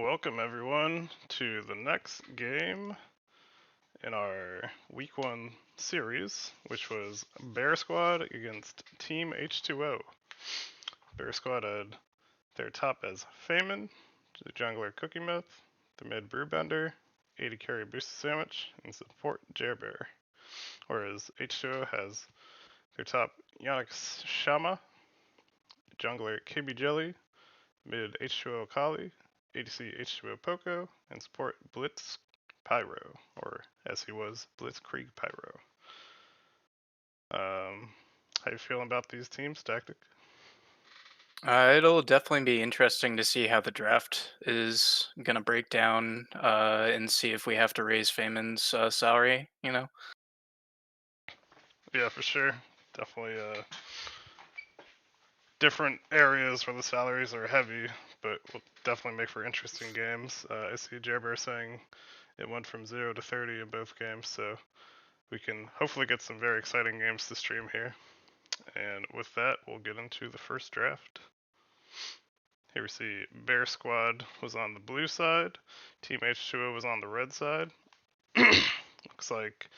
Welcome everyone to the next game in our week 1 series, which was Bear Squad against Team H2O. Bear Squad had their top as Feynman, the jungler Cookie Myth, the mid Brewbender, 80 carry boosted sandwich, and support Jerbear. Whereas H2O has their top Yonix Shama, jungler KB Jelly, mid H2O Kali, ADC H2O Poco, and support Blitz Pyro, or as he was, Blitzkrieg Pyro. How you feeling about these teams, Tactic? It'll definitely be interesting to see how the draft is gonna break down, and see if we have to raise Feynman's salary. Yeah, for sure. Definitely different areas where the salaries are heavy, but will definitely make for interesting games. I see Jerbear saying it went from 0 to 30 in both games, so we can hopefully get some very exciting games to stream here. And with that, we'll get into the first draft. Here we see Bear Squad was on the blue side, Team H2O was on the red side. Looks like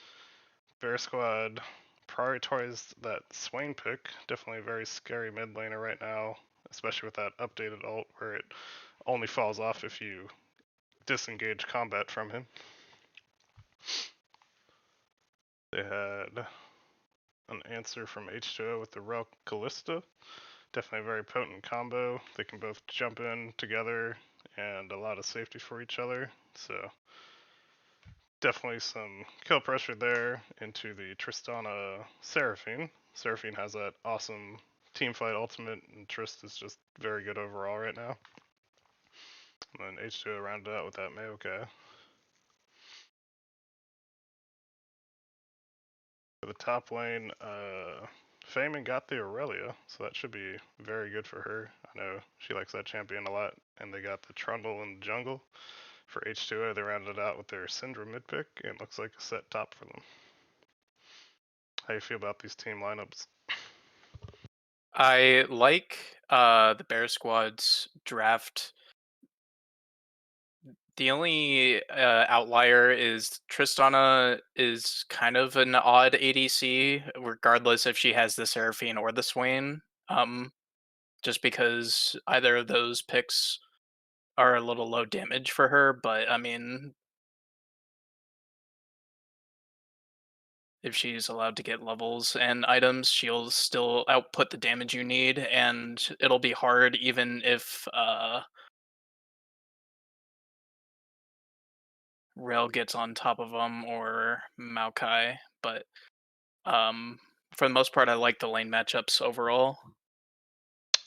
Bear Squad prioritized that Swain pick. Definitely a very scary mid laner right now, especially with that updated ult where it only falls off if you disengage combat from him. They had an answer from H2O with the Rel Callista. Definitely a very potent combo. They can both jump in together and a lot of safety for each other. So definitely some kill pressure there into the Tristana Seraphine. Seraphine has that awesome teamfight ultimate, and Trist is just very good overall right now. And then H2O rounded out with that Maokai. For the top lane, Feynman got the Aurelia, so that should be very good for her. I know she likes that champion a lot, and they got the Trundle in the jungle. For H2O, they rounded out with their Syndra mid pick, and looks like a set top for them. How you feel about these team lineups? I like the Bear Squad's draft. The only outlier is Tristana is kind of an odd ADC, regardless if she has the Seraphine or the Swain. Just because either of those picks are a little low damage for her, but I mean, if she's allowed to get levels and items, she'll still output the damage you need, and it'll be hard even if Rail gets on top of them or Maokai. But um, for the most part, I like the lane matchups overall.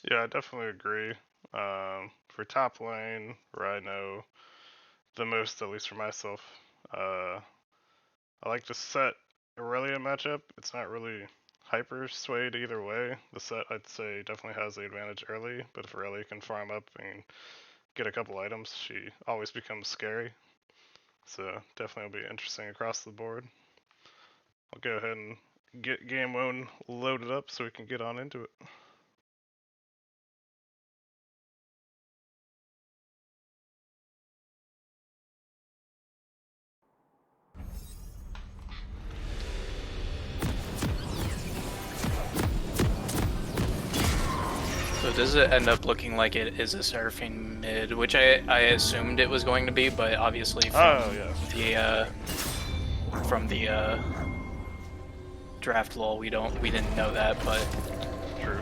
Yeah, I definitely agree. For top lane, where I know the most, at least for myself, uh, I like to set Aurelia matchup. It's not really hyper swayed either way. The set, I'd say, definitely has the advantage early, but if Aurelia can farm up and get a couple items, she always becomes scary. So definitely will be interesting across the board. I'll go ahead and get game one loaded up so we can get on into it. So does it end up looking like it is a Seraphine mid, which I assumed it was going to be, but obviously Oh yeah, from the draft lull we didn't know that, but true.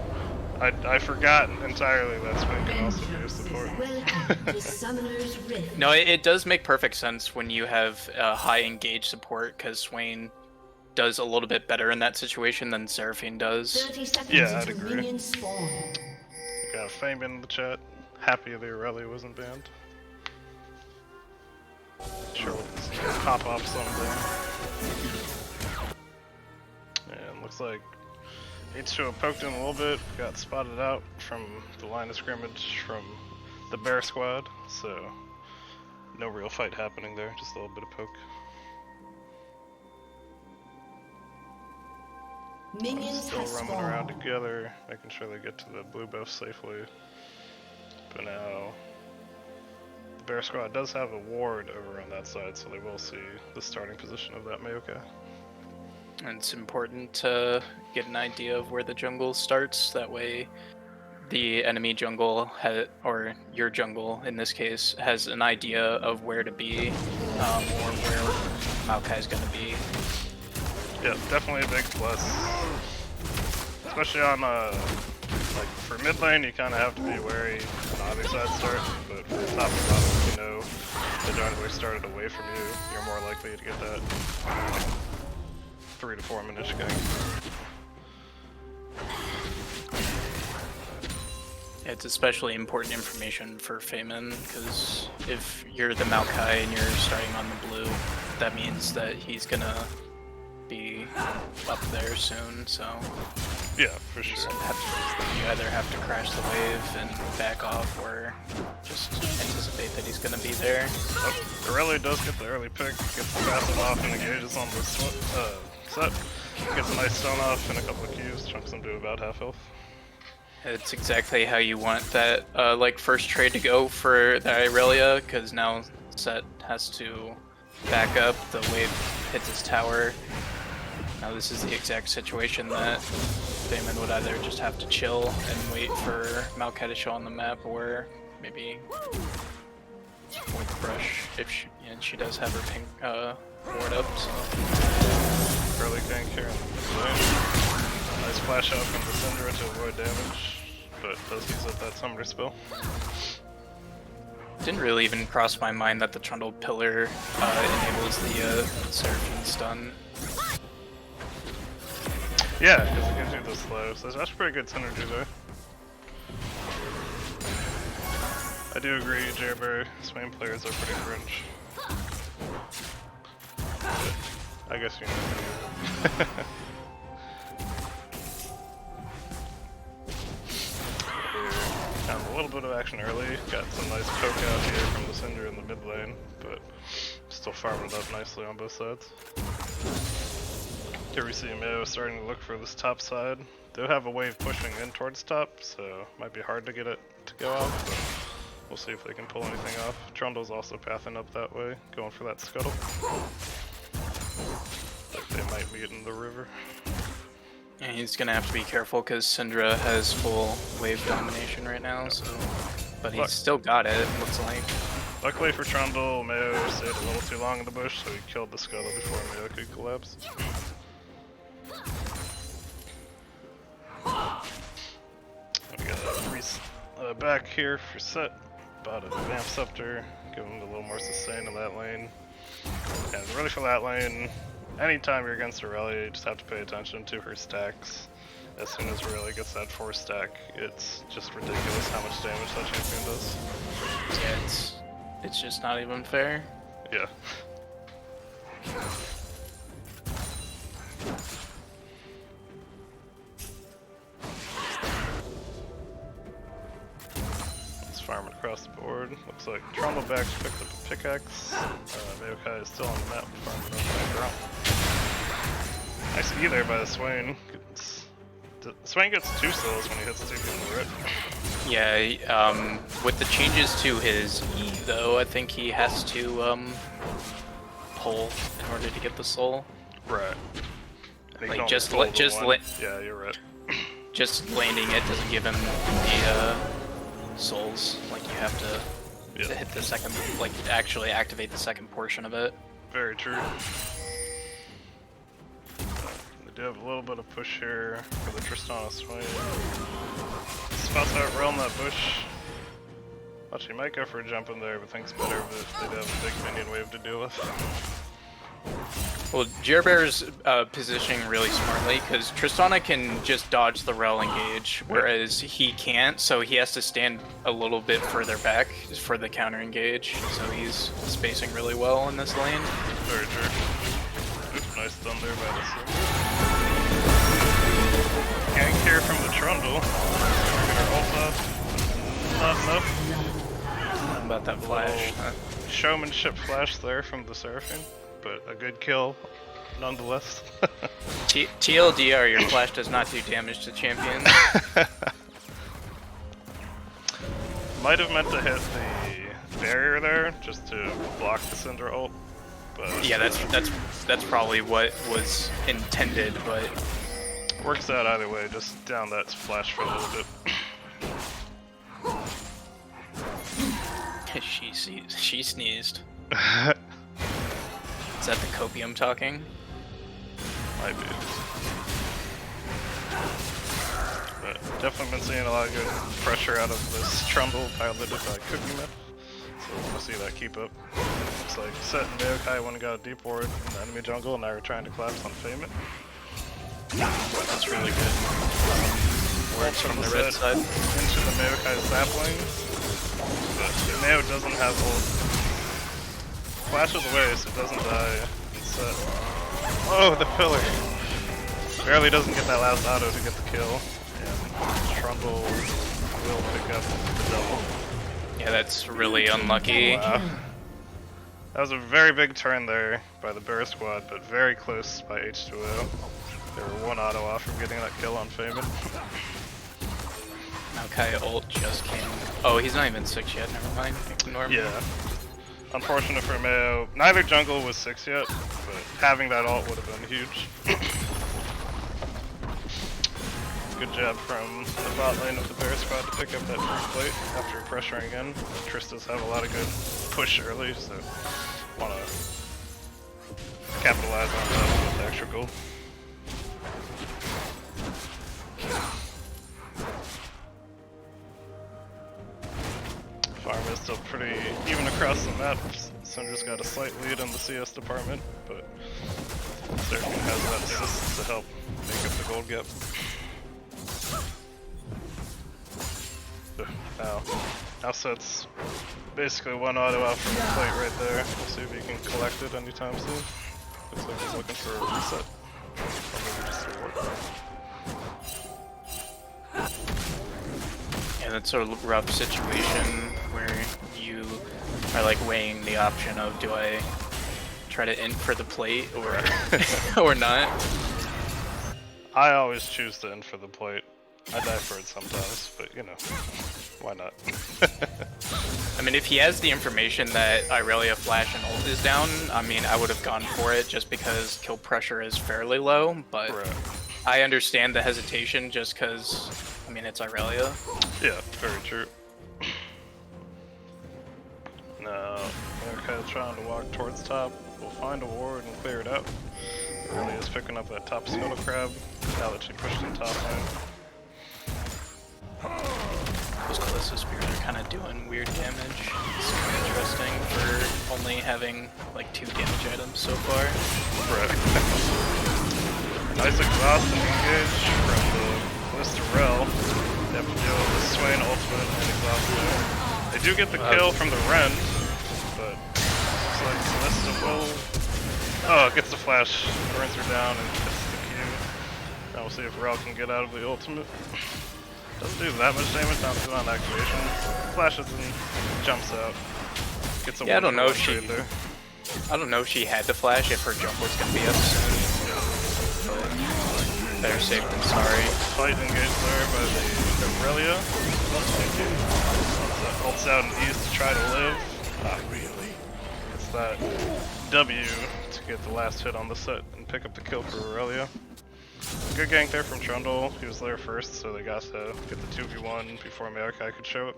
I forgot entirely that Swing can also be a support. no, it does make perfect sense when you have high engaged support, because Swain does a little bit better in that situation than Seraphine does. Yeah, I'd agree. Got Fame in the chat. Happy the Aurelia wasn't banned. Sure, we'll see it pop off someday. And looks like H2O poked in a little bit, got spotted out from the line of scrimmage from the Bear Squad, so no real fight happening there, just a little bit of poke. Minions Still roaming around together, making sure they get to the blue buff safely. But now the Bear squad does have a ward over on that side, so they will see the starting position of that Maokai. And it's important to get an idea of where the jungle starts. That way, the enemy jungle, or your jungle in this case, has an idea of where to be, or where Maokai is going to be. Yeah, definitely a big plus. Especially on, like, for mid lane, you kind of have to be wary on either side start, but for top and bottom, if you know the jungler started away from you, you're more likely to get that 3 to 4 minute gank. It's especially important information for Feynman, because if you're the Maokai and you're starting on the blue, that means that he's gonna be up there soon, so... Yeah, for sure. You either have to crash the wave and back off, or just anticipate that he's gonna be there. Oh, Irelia does get the early pick, gets the passive off and engages on the set. Gets a nice stone off and a couple of Qs, chunks him to about half health. It's exactly how you want that like first trade to go for the Irelia, because now Set has to back up, the wave hits his tower. Now this is the exact situation that Damon would either just have to chill and wait for Maokai to show on the map, or maybe with the brush if she does have her pink ward up. So. Early gank here in the lane. Nice flash out from the Syndra to avoid damage, but does use up that Summoner spell. Didn't really even cross my mind that the Trundle Pillar enables the Seraphine stun. Yeah, because it gives you the slow, so that's pretty good synergy there. I do agree, Jerber, Swain players are pretty cringe. But I guess you know. Found a little bit of action early, got some nice poke out here from the Cinder in the mid lane, but still farming it up nicely on both sides. Here we see Meo starting to look for this top side. They'll have a wave pushing in towards top, so might be hard to get it to go out, but we'll see if they can pull anything off. Trundle's also pathing up that way, going for that scuttle. But they might meet in the river. Yeah, he's gonna have to be careful because Syndra has full wave domination right now, so... But he's still got it, looks like. Luckily for Trundle, Meo stayed a little too long in the bush, so he killed the scuttle before Meo could collapse. We got back here for Set, about a Vamp Scepter, give him a little more sustain in that lane. And really for that lane, anytime you're against Aurelia, you just have to pay attention to her stacks. As soon as Aurelia gets that 4 stack, it's just ridiculous how much damage that champion does. Yeah, it's just not even fair. Yeah. Let's farm it across the board. Looks like Trundle back picked up a pickaxe. Maokai is still on the map, farming it back around. Nice E there by the Swain. Swain gets 2 souls when he hits 2 people, right? Yeah, with the changes to his E though, I think he has to pull in order to get the soul. Right. Like yeah, you're right. Just landing it doesn't give him the souls. Like you have to hit the second, like actually activate the second portion of it. Very true. They do have a little bit of push here for the Tristana Swain. Spots out realm that bush. Actually, might go for a jump in there, but thinks better of it. They do have a big minion wave to deal with. Well, Jerbear's positioning really smartly, because Tristana can just dodge the rel engage, whereas he can't, so he has to stand a little bit further back for the counter engage, so he's spacing really well in this lane. Very true. Oops, nice stun there by the Sim. Gank here from the Trundle. We're gonna ult up. Not enough. How about that flash? Showmanship flash there from the Seraphine, but a good kill nonetheless. TLDR, your flash does not do damage to champions. Might have meant to hit the barrier there just to block the Cinder ult. But yeah, that's probably what was intended, but works out either way. Just down that flash for a little bit. she sneezed. Is that the copium talking? Might be. But definitely been seeing a lot of good pressure out of this Trundle piloted by Cookie Myth. So we'll see that keep up. Looks like Set and Maokai went and got a deep ward in the enemy jungle, and now we're trying to collapse on Fayment. That's really good. Works from the red side. Into the Maokai sapling. But Mao doesn't have ult. Flashes away so it doesn't die. Set. Oh, the pillar! Barely doesn't get that last auto to get the kill. And Trundle will pick up the double. Yeah, that's really unlucky. Wow. That was a very big turn there by the Bear squad, but very close by H2O. They were one auto off from getting that kill on Fayman. Maokai ult just came. Oh, he's not even 6 yet, never mind. Ignore me. Yeah. Unfortunate for Mayo. Neither jungle was 6 yet, but having that ult would have been huge. Good job from the bot lane of the Bear squad to pick up that first plate after pressuring in. Tristas have a lot of good push early, so want to capitalize on that with the extra gold. Farm is still pretty even across the map. Syndra's got a slight lead in the CS department, but Seraphine has that assist to help make up the gold gap. Now Set's basically one auto out from the plate right there. We'll see if he can collect it anytime soon. Looks like he's looking for a reset. Or maybe just a ward. Yeah, that's a rough situation where you are like weighing the option of do I try to int for the plate or or not. I always choose to end for the plate. I die for it sometimes, but you know, why not? I mean, if he has the information that Irelia Flash and ult is down, I mean, I would have gone for it just because kill pressure is fairly low, but Right. I understand the hesitation just because, I mean, it's Irelia. Yeah, very true. No, Maokai's trying to walk towards top. We'll find a ward and clear it out. Really is picking up that top scuttle crab now that she pushed in top lane. Those Callisto Spears are kind of doing weird damage. It's kind of interesting for only having like 2 damage items so far. Right. Nice exhaust and engage from the Listerel. They have to deal with the Swain ultimate and exhaust there. They do get the kill from the Rend, but looks like Calista will... Oh, gets the flash, burns her down, and hits the Q. Now we'll see if Rel can get out of the ultimate. Doesn't do that much damage, not good on activation. Flashes and jumps out. Gets a I don't know if she... there. I don't know if she had to flash if her jump was going to be up soon. But better safe than sorry. Fight engaged there by the Aurelia. Ults out and E's to try to live. Not really. It's that W to get the last hit on the set and pick up the kill for Aurelia. Good gank there from Trundle. He was there first, so they got to get the 2v1 before Maokai could show up.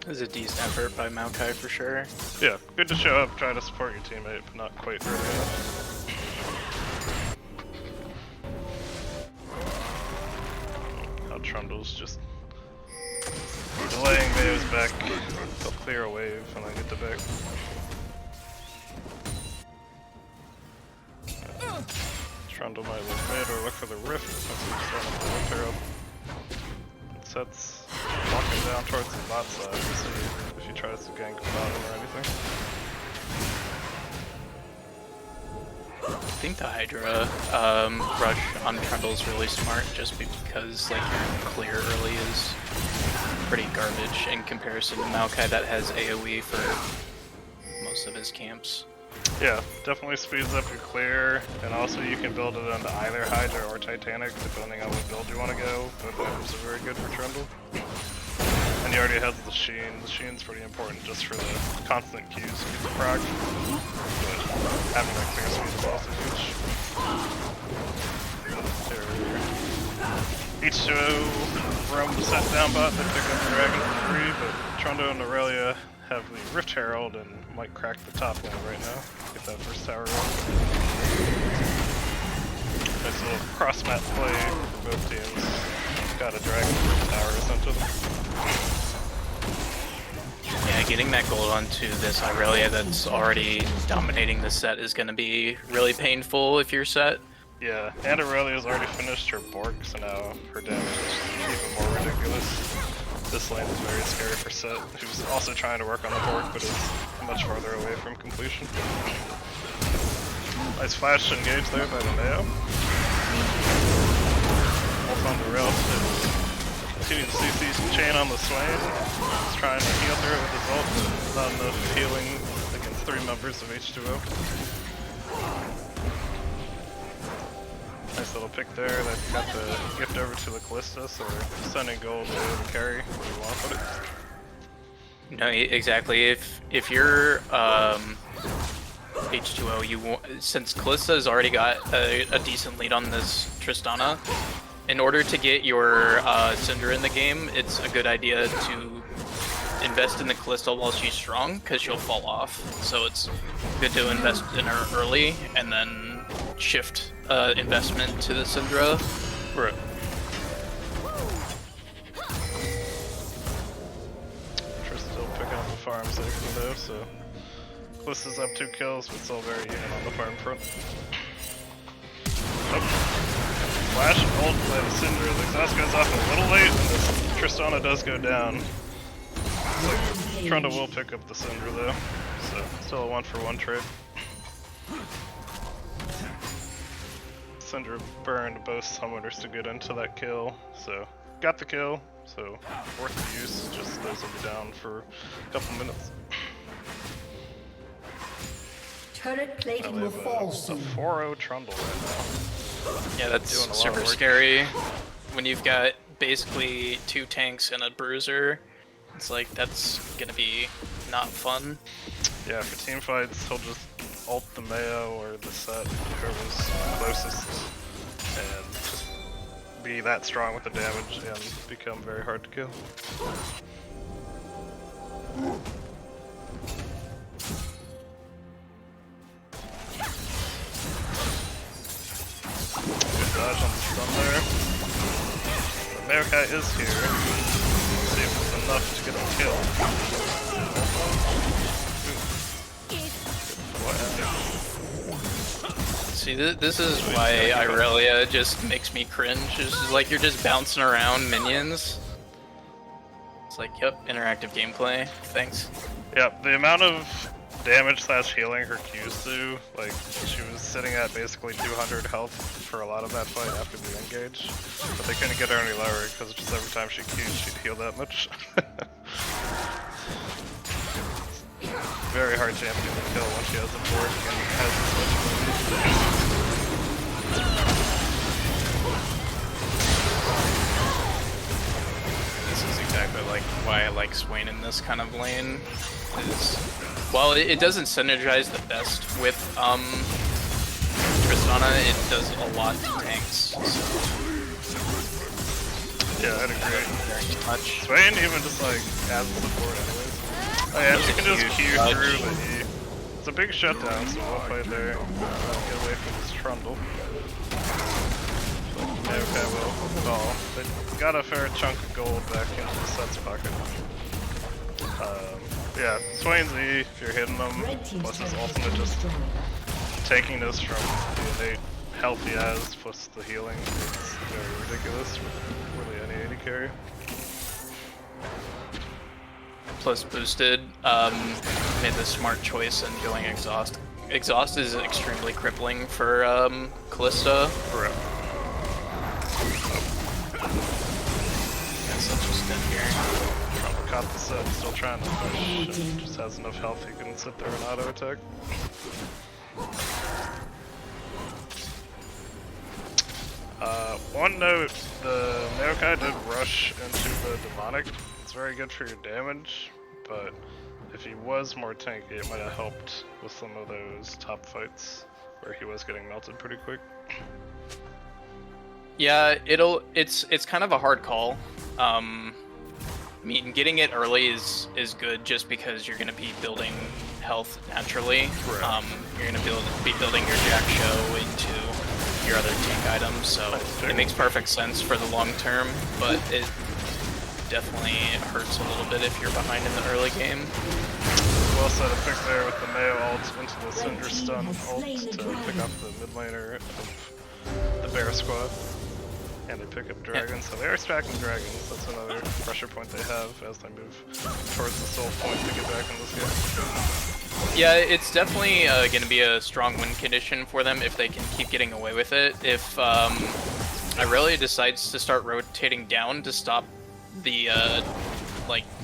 It was a decent effort by Maokai for sure. Yeah, good to show up, try to support your teammate, but not quite early enough. Now Trundle's just delaying Mayo's back. They'll clear a wave and then get the back. Trundle might look mid or look for the rift. That's what he's trying to whip her up. Set's walking down towards the bot side to see if he tries to gank bottom or anything. I think the Hydra rush on Trundle is really smart just because like your clear early is pretty garbage in comparison to Maokai that has AoE for most of his camps. Yeah, definitely speeds up your clear, and also you can build it onto either Hydra or Titanic depending on what build you want to go. Both items are very good for Trundle. And he already has the Sheen. The Sheen's pretty important just for the constant Qs to keep the proc. But having that clear speed is also huge. H2O roam the set down bot, they pick up the Dragon for free, but Trundle and Aurelia have the Rift Herald and might crack the top lane right now. Get that first tower run. Nice little cross-map play for both teams. Got a Dragon for the tower sent to them. Yeah, getting that gold onto this Aurelia that's already dominating the set is going to be really painful if you're set. Yeah, and Aurelia's already finished her Bork, so now her damage is even more ridiculous. This lane is very scary for Set, who's also trying to work on the Bork, but is much farther away from completion. Nice flash engage there by the Mayo. Ult on the rail to continue to CC chain on the Swain. He's trying to heal her with his ult, but not enough healing against 3 members of H2O. Nice little pick there that got the gift over to the Callista, so we're sending gold to the carry where you want to put it. No, exactly. If you're H2O, you want, since Callista has already got a decent lead on this Tristana, in order to get your Syndra in the game, it's a good idea to invest in the Callista while she's strong, because she'll fall off. So it's good to invest in her early, and then shift investment to the Syndra. Right. Tristan's still picking up the farm safely though, so Callista's up 2 kills, but still very even on the farm front. Oh. Flash and ult by the Syndra. The exhaust goes off a little late, and this Tristana does go down. Looks like Trundle will pick up the Syndra though, so still a 1-for-1 trade. Syndra burned both summoners to get into that kill, so got the kill, so worth the use, just those will be down for a couple minutes. Turret plating will fall soon. A 4-0 Trundle right now. Yeah, that's super scary. When you've got basically 2 tanks and a bruiser, it's like that's gonna be not fun. Yeah, for team fights, he'll just ult the Mayo or the Set, whoever's closest, and just be that strong with the damage and become very hard to kill. Good dodge on the stun there. The Mayokai is here. Let's see if it's enough to get a kill. See, this is why Irelia just makes me cringe. It's just like you're just bouncing around minions. It's like, yep, interactive gameplay. Thanks. Yep, the amount of damage / healing her Qs do, like, she was sitting at basically 200 health for a lot of that fight after the engage, but they couldn't get her any lower because just every time she Q'd, she'd heal that much. Very hard champion to kill once she has a board and has this much ability. This is exactly like why I like Swain in this kind of lane. Is, while it doesn't synergize the best with Tristana, it does a lot to tanks. Yeah, I'd agree. Very much. Swain even just like adds support anyways. Oh yeah, she can just Q through the E. It's a big shutdown, so we'll fight there. Get away from this Trundle. Okay, well, fall. They got a fair chunk of gold back into the Set's pocket. Yeah, Swain's E, if you're hitting them, plus his ultimate, just taking this from the innate health he has, plus the healing, it's very ridiculous with really any AD carry. Plus boosted, made the smart choice in going exhaust. Exhaust is extremely crippling for Callista. Correct. Guess that's just in here. Trump caught the Set, still trying to push, and just has enough health he can sit there and auto attack. One note, the Mayokai did rush into the demonic. It's very good for your damage, but if he was more tanky, it might have helped with some of those top fights where he was getting melted pretty quick. Yeah, it's kind of a hard call. I mean, getting it early is good just because you're going to be building health naturally. Right. You're going to be building your Jack Show into your other tank items, so it makes perfect sense for the long term, but it definitely hurts a little bit if you're behind in the early game. Well said, a pick there with the Mayo ult into the Cinder Stun ult to pick up the mid laner of the Bear squad. And they pick up dragons, so they are stacking dragons. That's another pressure point they have as they move towards the soul point to get back in this game. Yeah, it's definitely going to be a strong win condition for them if they can keep getting away with it. If Irelia decides to start rotating down to stop the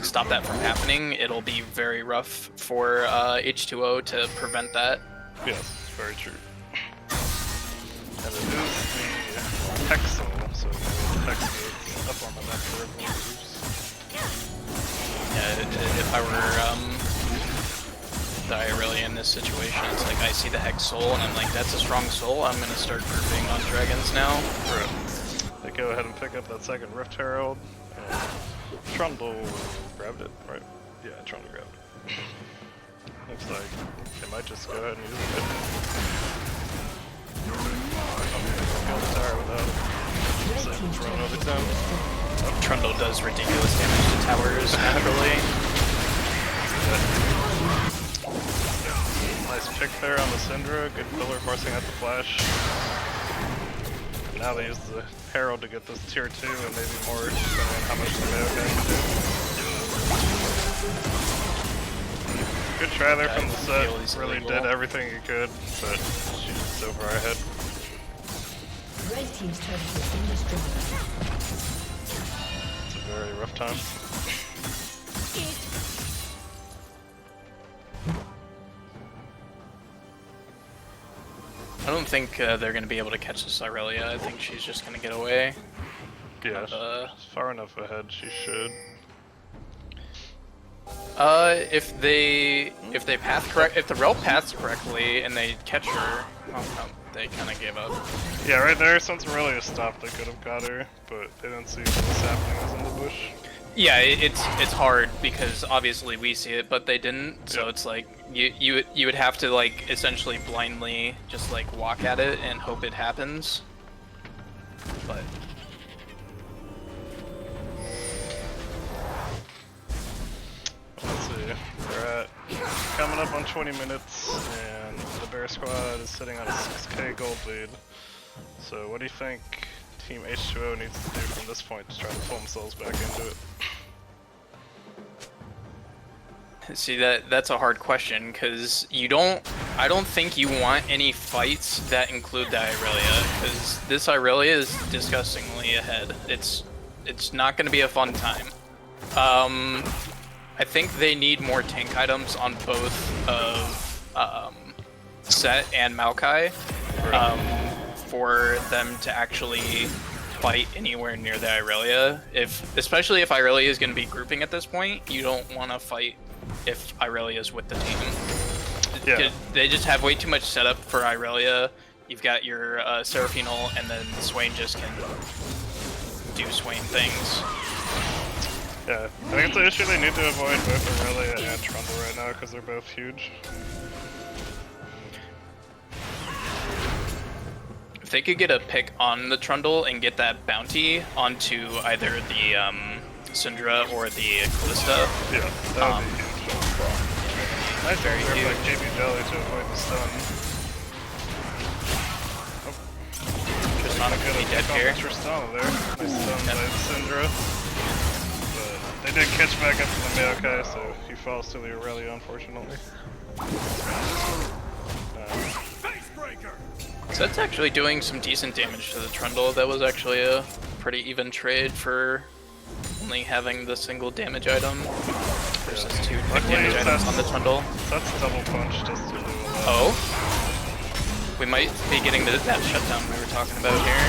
stop that from happening, it'll be very rough for H2O to prevent that. Yes, very true. And it is the Hexel, so the Hex is up on the map for everyone to use. Yeah, if I were the Irelia in this situation, it's like I see the Hex soul and I'm like, that's a strong soul, I'm gonna start grouping on dragons now. Right. They go ahead and pick up that second Rift Herald, and Trundle grabbed it, right? Yeah, Trundle grabbed it. Looks like they might just go ahead and use it. Kill the tower without it. So it's running over time. Trundle does ridiculous damage to towers naturally. Nice pick there on the Syndra, good pillar forcing out the flash. Now they use the Herald to get this tier 2 and maybe more depending on how much the Mayo guy can do. Good try there from the set, really did everything he could, but she's so far ahead. Red team's turret has been destroyed. It's a very rough time. I don't think they're going to be able to catch this Irelia. I think she's just going to get away. Yeah, she's far enough ahead, she should. If the rel paths correctly and they catch her, they kind of gave up. Yeah, right there, since Aurelia stopped, they could have got her, but they didn't see what was happening in the bush. Yeah, it's hard because obviously we see it, but they didn't. So it's like you would have to like essentially blindly just like walk at it and hope it happens. But let's see, we're at coming up on 20 minutes, and the Bear squad is sitting on a 6k gold lead. So what do you think Team H2O needs to do from this point to try to pull themselves back into it? see, that's a hard question because I don't think you want any fights that include the Irelia, because this Irelia is disgustingly ahead. It's not going to be a fun time. I think they need more tank items on both of Set and Maokai for them to actually fight anywhere near the Irelia. Especially if Irelia is going to be grouping at this point, you don't want to fight if Irelia is with the team. Yeah. They just have way too much setup for Irelia. You've got your Seraphine ult, and then Swain just can do Swain things. Yeah, I think it's an issue they need to avoid both Aurelia and Trundle right now because they're both huge. If they could get a pick on the Trundle and get that bounty onto either the Syndra or the Callista. Yeah, that would be huge. Nice very huge. Like JB Jelly to avoid the stun. Oh. Just not a good dead here. Tristana there. Nice stun by Syndra. But they did catch back up to the Maokai, so he falls to the Aurelia, unfortunately. So that's actually doing some decent damage to the Trundle. That was actually a pretty even trade for only having the single damage item versus two damage items on the Trundle. That's double punch just to do a lot. Oh. We might be getting that shutdown we were talking about here.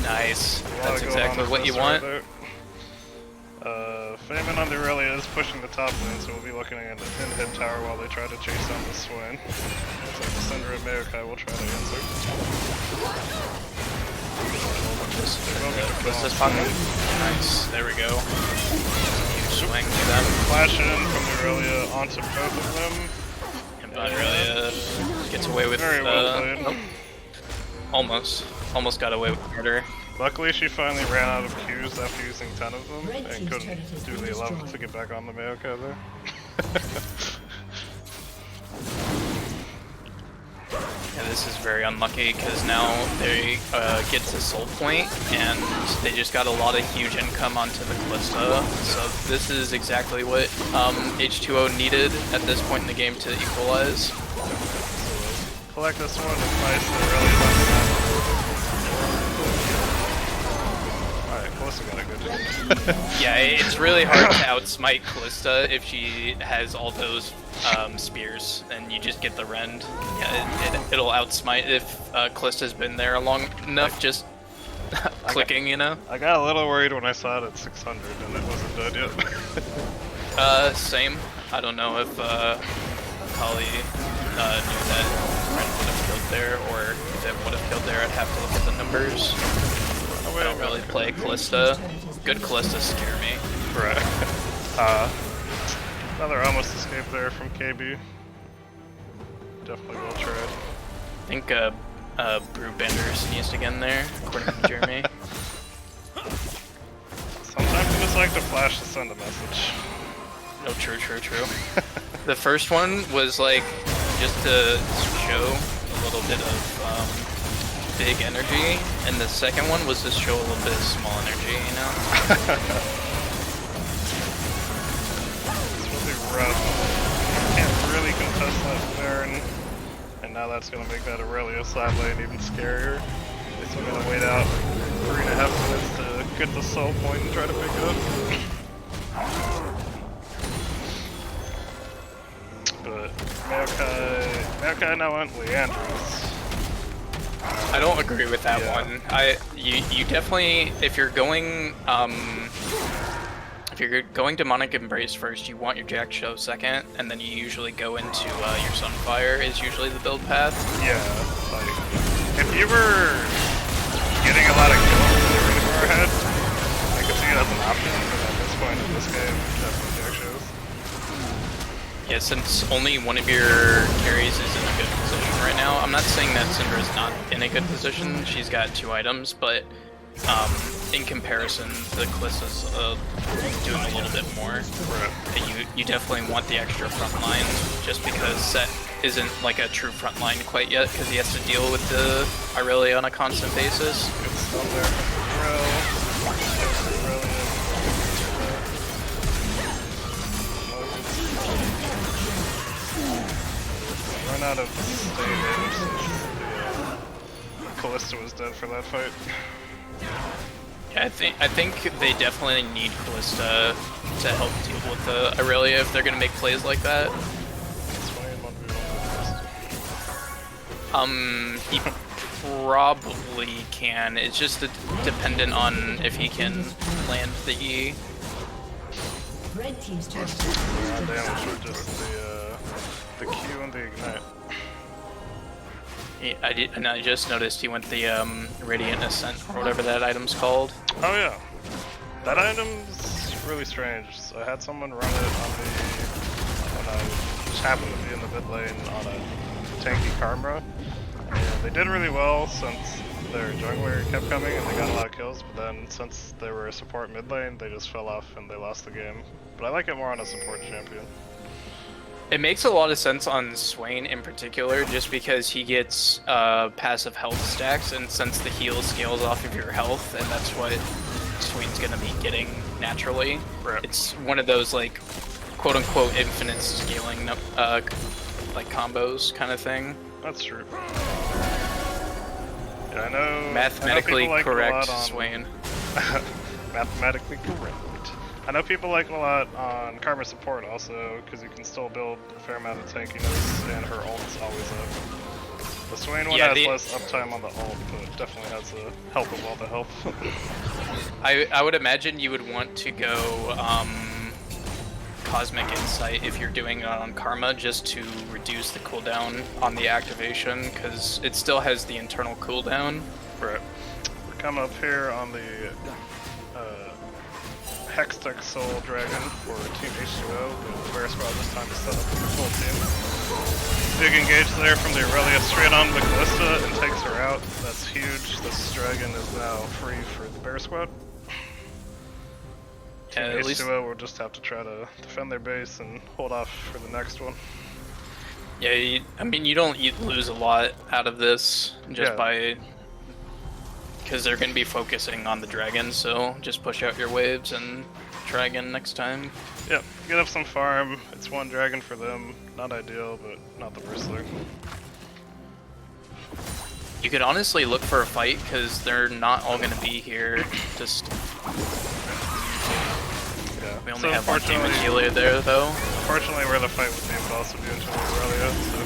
Nice. That's exactly what you want. Famine on the Aurelia is pushing the top lane, so we'll be looking at the inhib tower while they try to chase down the Swain. So Syndra and Maokai will try to answer. What's this pocket? Nice, there we go. Huge swing to them. Flash in from the Aurelia onto both of them. And Aurelia gets away with very well played. Oh, almost got away with murder. Luckily, she finally ran out of Qs after using 10 of them and couldn't do the 11th to get back on the Maokai there. Yeah, this is very unlucky because now they get to Soul Point and they just got a lot of huge income onto the Callista. So this is exactly what H2O needed at this point in the game to equalize. Collect this one and fight the really left. Alright, Callista got a good job. Yeah, it's really hard to outsmite Callista if she has all those spears, and you just get the rend. Yeah, it'll outsmite if Callista's been there long enough, just clicking, you know? I got a little worried when I saw it at 600 and it wasn't dead yet. Same. I don't know if Kali knew that Rend would have killed there, or if it would have killed there. I'd have to look at the numbers. I don't really play Callista. Good Callista scare me. Right. Another almost escape there from KB. Definitely well tried. I think Brew Bender sneezed again there, according to Jeremy. Sometimes I just like to flash to send a message. No, true. The first one was like just to show a little bit of big energy, and the second one was to show a little bit of small energy, you know? It's really rough. Can't really contest that Baron, and now that's gonna make that Aurelia side lane even scarier. They're still gonna wait out 3.5 minutes to get the soul point and try to pick it up. But Maokai now went Leandros. I don't agree with that one. You definitely, if you're going Demonic Embrace first, you want your Jack Show second, and then you usually go into your Sunfire is usually the build path. Yeah, like if you were getting a lot of kills and you were really far ahead, I could see it as an option, but at this point in this game, definitely Jack Shows. Yeah, since only one of your carries is in a good position right now. I'm not saying that Syndra is not in a good position. She's got 2 items, but in comparison, the Callista's doing a little bit more. You definitely want the extra front line, just because Set isn't like a true front line quite yet, because he has to deal with the Aurelia on a constant basis. Good stuff there from Run out of state Callista was dead for that fight. Yeah, I think they definitely need Callista to help deal with the Aurelia if they're gonna make plays like that. He probably can. It's just dependent on if he can land the E. Red team's turn. Damage with just the Q and the ignite. Yeah, and I just noticed he went the Radiant Ascent or whatever that item's called. Oh yeah, that item's really strange. So I had someone run it on when I just happened to be in the mid lane on a tanky Karma, and they did really well since their jungler kept coming and they got a lot of kills. But then since they were a support mid lane, they just fell off and they lost the game. But I like it more on a support champion. It makes a lot of sense on Swain in particular, just because he gets passive health stacks, and since the heal scales off of your health, and that's what Swain's gonna be getting naturally. Right. It's one of those like quote-unquote infinite scaling like combos kind of thing. That's true. Yeah, I know. Mathematically correct, Swain. Mathematically correct. I know people like a lot on Karma support also, because you can still build a fair amount of tankiness, and her ult's always up. The Swain one Yeah, has the- less uptime on the ult, but definitely has the help of all the help. I would imagine you would want to go Cosmic Insight if you're doing it on Karma, just to reduce the cooldown on the activation, because it still has the internal cooldown. Right. We come up here on the Hextech Soul Dragon for Team H2O, with the Bear Squad this time to set up the full team. Big engage there from the Aurelia straight on the Callista and takes her out. That's huge. This dragon is now free for the Bear Squad. Team Yeah, at least- H2O will just have to try to defend their base and hold off for the next one. Yeah, I mean, you don't lose a lot out of this just Yeah. by... Because they're going to be focusing on the dragon, so just push out your waves and try again next time. Yep, get up some farm. It's one dragon for them. Not ideal, but not the bristler. You could honestly look for a fight, because they're not all going to be here. Just... Yeah. We only So have one team unfortunately, healer there, though. unfortunately, where the fight with me would also be into Aurelia, so...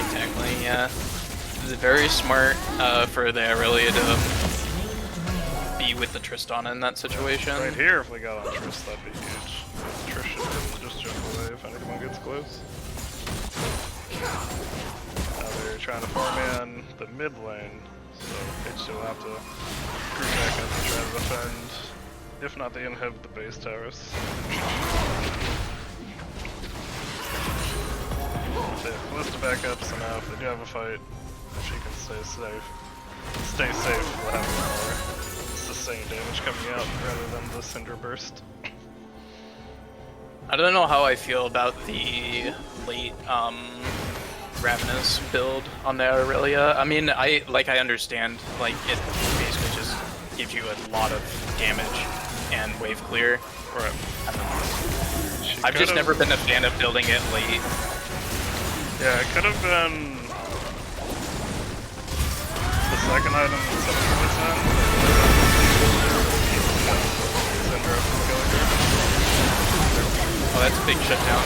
Exactly, yeah. It's very smart for the Aurelia to be with the Tristana in that situation. Right here, if we got on Triss, that'd be huge. Triss should be able to just jump away if anyone gets close. Now they're trying to farm in the mid lane, so H2 will have to group back up and try to defend. If not, they inhib the base towers. They have Callista back up, so now if they do have a fight, she can stay safe. We'll have more sustained damage coming out rather than the Cinder Burst. I don't know how I feel about the late Ravenous build on the Aurelia. I mean, I understand, like, it basically just gives you a lot of damage and wave clear. Right. I've just never been a fan of building it late. Yeah, it could have been the second item instead of Poison. Cinder from Gilliger. Oh, that's a big shutdown.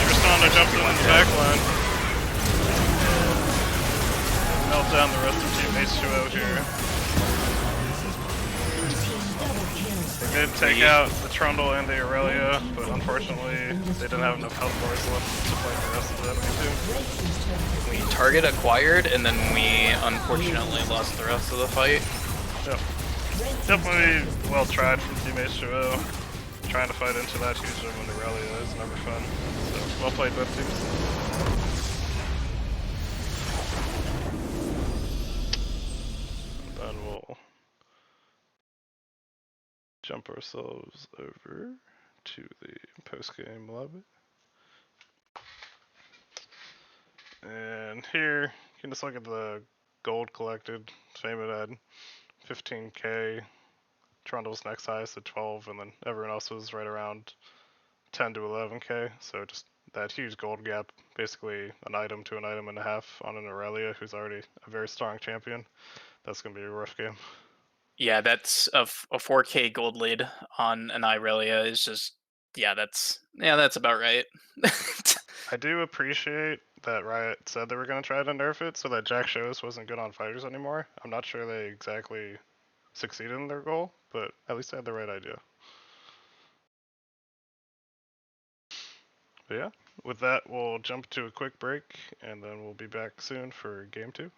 Tristana jumps in the back line. Melt down the rest of Team H2O here. They did take out the Trundle and the Aurelia, but unfortunately they didn't have enough health bars left to fight the rest of the enemy team. We target acquired, and then we unfortunately lost the rest of the fight. Yep. Definitely well tried from Team H2O. Trying to fight into that huge when the Aurelia is never fun. So well played both teams. Then we'll jump ourselves over to the post-game lobby. And here, you can just look at the gold collected. Famous had 15k, Trundle's next highest at 12, and then everyone else was right around 10 to 11k. So just that huge gold gap, basically an item to an item and a half on an Aurelia who's already a very strong champion. That's going to be a rough game. Yeah, that's a 4K gold lead on an Aurelia is just, that's about right. I do appreciate that Riot said they were going to try to nerf it so that Jack Shows wasn't good on fighters anymore. I'm not sure they exactly succeeded in their goal, but at least they had the right idea. But yeah, with that, we'll jump to a quick break, and then we'll be back soon for game 2.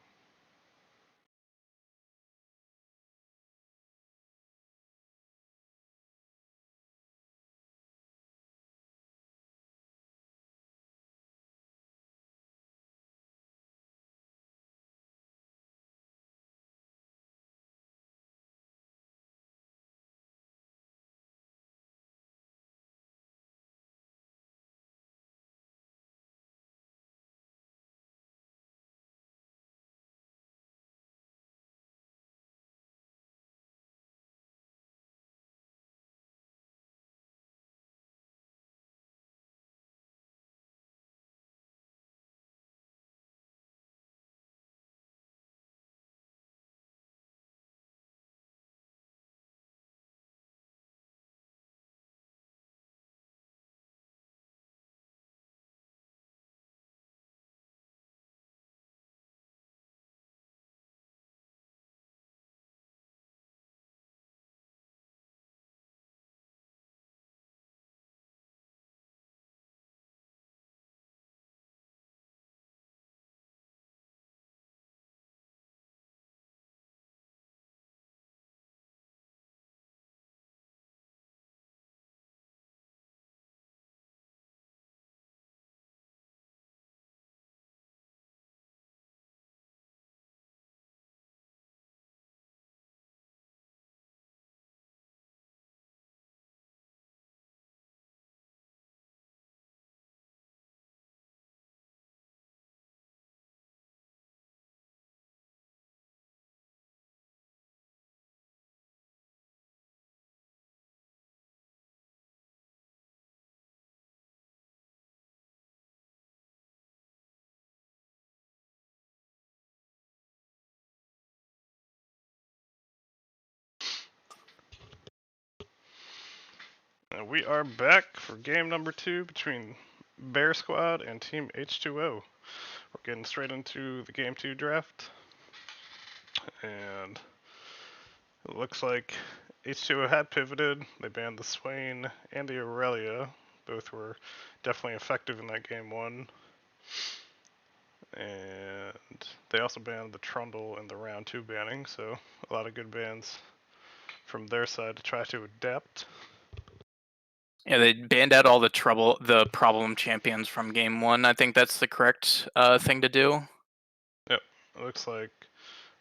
And we are back for game number 2 between Bear Squad and Team H2O. We're getting straight into the game 2 draft. And it looks like H2O had pivoted. They banned the Swain and the Aurelia. Both were definitely effective in that game 1. And they also banned the Trundle in the round 2 banning, so a lot of good bans from their side to try to adapt. Yeah, they banned out all the problem champions from game 1. I think that's the correct thing to do. Yep, it looks like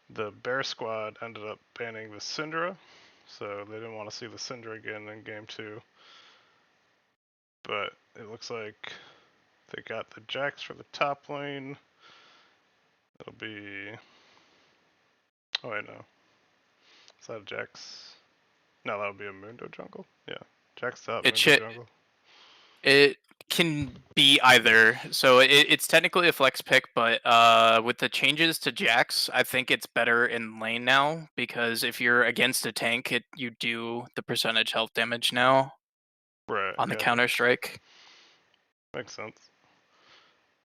the Bear Squad ended up banning the Syndra, so they didn't want to see the Syndra again in game 2. But it looks like they got the Jax for the top lane. It'll be... Oh wait, no. Is that a Jax? No, that would be a Mundo jungle? Yeah. Jax top, Mundo jungle. It can be either. So it's technically a flex pick, but with the changes to Jax, I think it's better in lane now, because if you're against a tank, you do the percentage health damage now on the counter strike. Makes sense.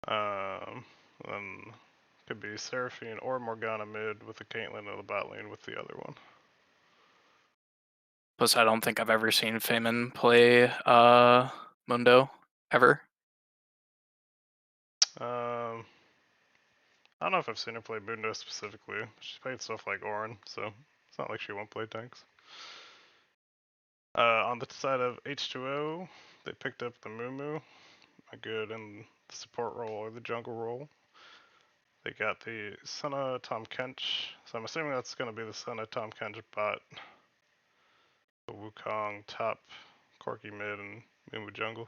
Then could be Seraphine or Morgana mid with the Caitlyn in the bot lane with the other one. Plus, I don't think I've ever seen Feynman play Mundo ever. I don't know if I've seen her play Mundo specifically. She's played stuff like Orin, so it's not like she won't play tanks. On the side of H2O, they picked up the Mumu, good in the support role or the jungle role. They got the Senna Tom Kench, so I'm assuming that's going to be the Senna Tom Kench bot. The Wukong top, Corki mid, and Mumu jungle.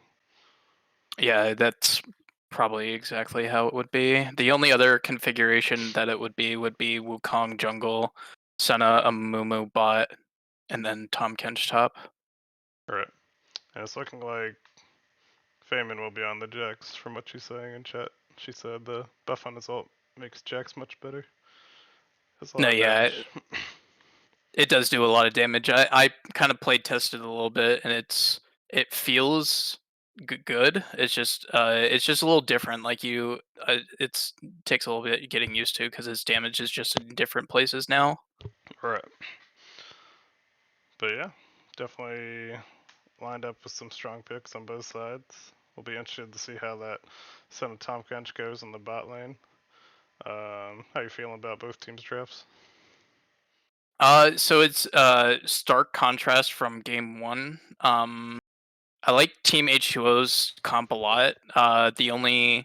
Yeah, that's probably exactly how it would be. The only other configuration that it would be Wukong jungle, Senna a Mumu bot, and then Tom Kench top. Right. And it's looking like Feynman will be on the Jax from what she's saying in chat. She said the buff on his ult makes Jax much better. It does do a lot of damage. I kind of played tested a little bit, and it feels good. It's just a little different. Like it takes a little bit getting used to, because its damage is just in different places now. Right. But yeah, definitely lined up with some strong picks on both sides. We'll be interested to see how that Son of Tom Kench goes in the bot lane. How are you feeling about both teams' drafts? So it's stark contrast from game 1. I like Team H2O's comp a lot. They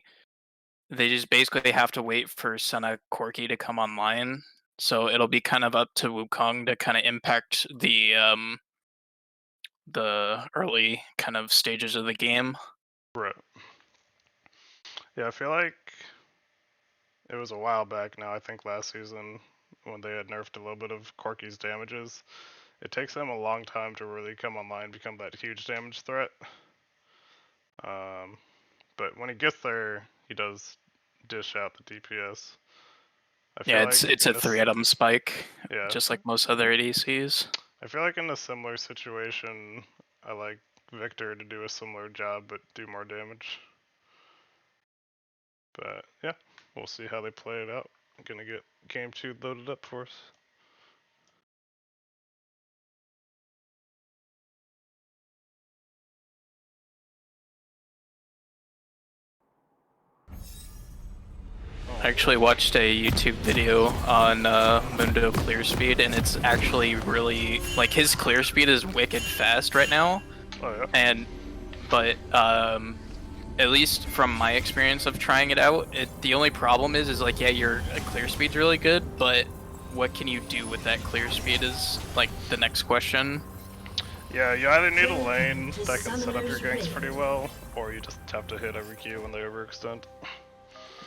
just basically have to wait for Senna Corki to come online. So it'll be kind of up to Wukong to kind of impact the early kind of stages of the game. Right. Yeah, I feel like it was a while back now, I think last season, when they had nerfed a little bit of Corki's damages. It takes them a long time to really come online, become that huge damage threat. But when he gets there, he does dish out the DPS. It's a 3-item spike, yeah, just like most other ADCs. I feel like in a similar situation, I like Victor to do a similar job, but do more damage. But yeah, we'll see how they play it out. I'm gonna get game 2 loaded up for us. I actually watched a YouTube video on Mundo clear speed, and it's actually really, like, his clear speed is wicked fast right now. Oh yeah. But at least from my experience of trying it out, the only problem is like, yeah, your clear speed's really good, but what can you do with that clear speed is like the next question. Yeah, you either need a lane that can set up your ganks pretty well, or you just have to hit every Q when they overextend.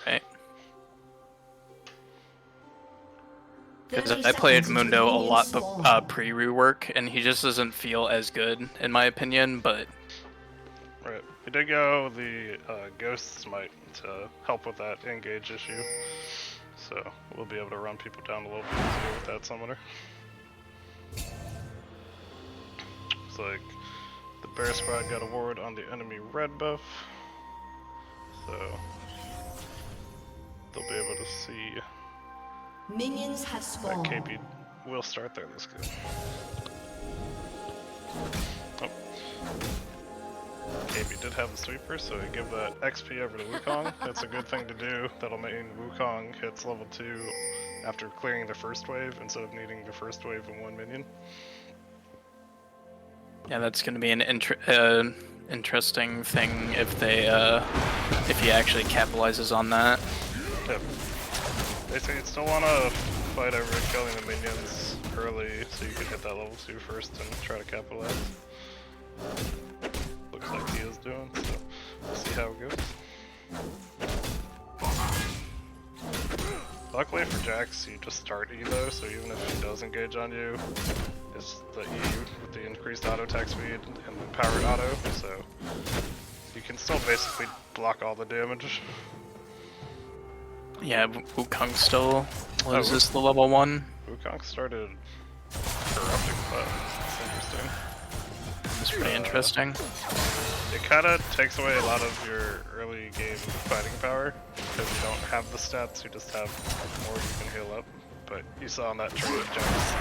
Right. Because I played Mundo a lot pre-rework, and he just doesn't feel as good, in my opinion, but... Right. We did go the Ghost Smite to help with that engage issue, so we'll be able to run people down a little bit easier with that summoner. It's like The bear squad got a ward on the enemy red buff, so they'll be able to see Minions have that spawned. KB will start there this game. Oh. KB did have the sweeper, so he give that XP over to Wukong. That's a good thing to do. That'll mean Wukong hits level 2 after clearing the first wave instead of needing the first wave in 1 minion. Yeah, that's going to be an interesting thing if they if he actually capitalizes on that. Yep. Basically, you still want to fight over killing the minions early so you can hit that level 2 first and try to capitalize. Looks like he is doing, so we'll see how it goes. Luckily for Jax, you just start E though, so even if he does engage on you, it's the E with the increased auto attack speed and the powered auto, so you can still basically block all the damage. Yeah, Wukong still was this the level 1? Wukong started corrupting, but it's interesting. It's pretty interesting. It kind of takes away a lot of your early game fighting power because you don't have the stats, you just have more you can heal up. But you saw on that trade, Jax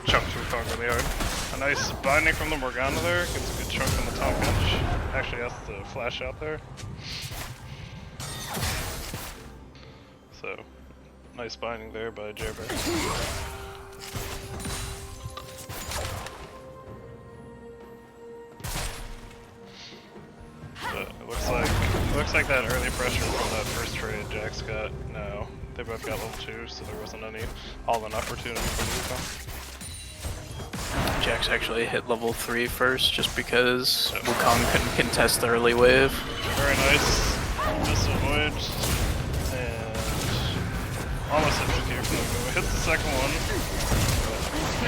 chunked Wukong really hard. A nice binding from the Morgana there, gives a good chunk on the top bench. Actually has to flash out there. So, nice binding there by Jerbear. But it looks like that early pressure from that first trade Jax got. No, they both got level 2, so there wasn't any all-in opportunity for Wukong. Jax actually hit level 3 first just because Wukong couldn't contest the early wave. Very nice. Missile voyage. And almost hit the tier from the move. Hits the second one.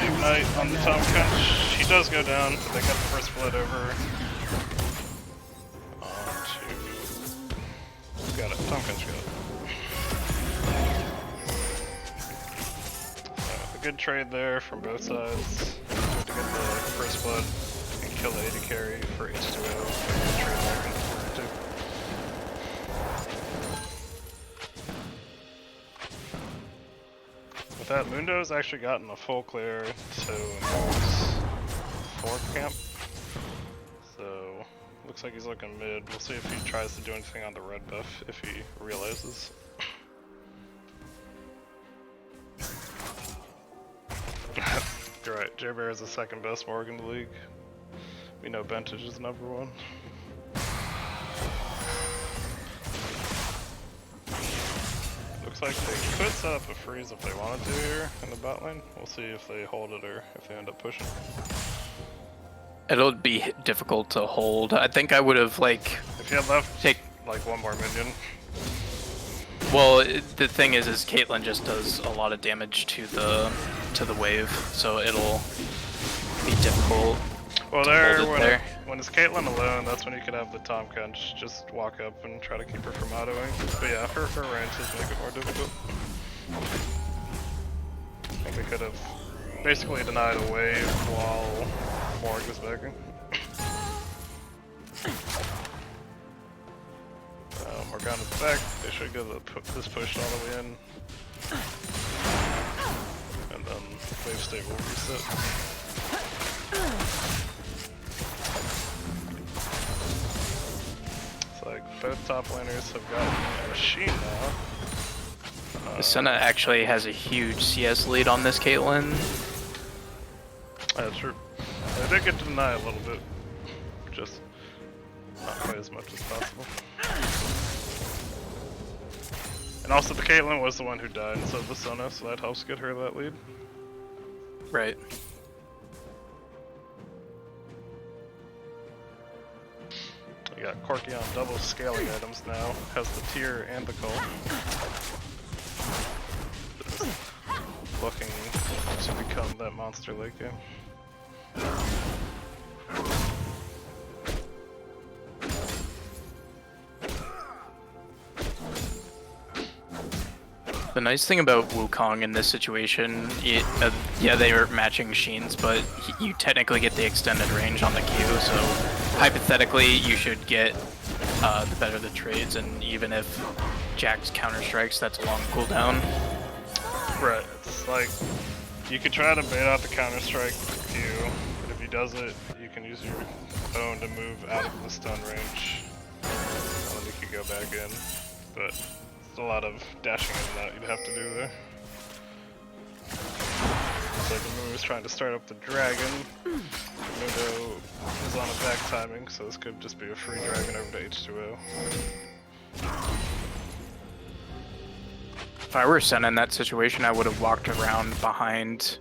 Ignite on the Tom Kench. He does go down, but they got the first blood over. Got it. Tom Kench got it. A good trade there from both sides. Good to get the first blood and kill the AD carry for H2O. Good trade there. Too. With that, Mundo's actually gotten a full clear to Mo's 4 camp. So, looks like he's looking mid. We'll see if he tries to do anything on the red buff, if he realizes. You're right, Jerbear is the second best Morg in the league. We know Bentage is number 1. Looks like they could set up a freeze if they wanted to here in the bot lane. We'll see if they hold it or if they end up pushing. It'll be difficult to hold. I think I would have if you had left like one more minion. Well, the thing is Caitlyn just does a lot of damage to the wave, so it'll be difficult. Well, when it's Caitlyn alone, that's when you could have the Tom Kench just walk up and try to keep her from autoing. But yeah, her range does make it more difficult. I think they could have basically denied a wave while Morg was begging. Morgana's back. They should get this push all the way in. And then wave state will reset. It's like both top laners have gotten a machine now. Senna actually has a huge CS lead on this Caitlyn. That's true. I did get to deny a little bit. Just not quite as much as possible. And also the Caitlyn was the one who died instead of the Senna, so that helps get her that lead. Right. We got Corki on double scaling items now. Has the tier and the cult. Looking to become that monster late game. The nice thing about Wukong in this situation, yeah, they are matching machines, but you technically get the extended range on the Q, so hypothetically you should get the better the trades, and even if Jax counter strikes, that's a long cooldown. Right, it's like, you could try to bait out the counter strike with Q, but if he does it, you can use your own to move out of the stun range, and then you could go back in, but it's a lot of dashing in and out you'd have to do there. So the move is trying to start up the dragon. Mundo is on a back timing, so this could just be a free dragon over to H2O. If I were Senna in that situation, I would have walked around behind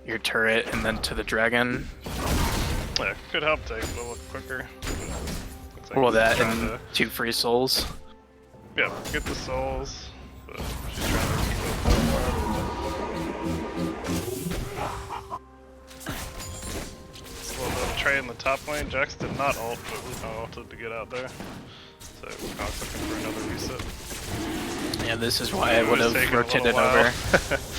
your turret and then to the dragon. Yeah, could help take it a little quicker. Looks like Well, he's that trying and to, 2 free souls. yeah, get the souls, but she's trying to keep up that a little bit of a trade in the top lane. Jax did not ult, but Wukong ulted to get out there. So Wukong's looking for another reset. Yeah, this is why I would have taking a little rotated while. over.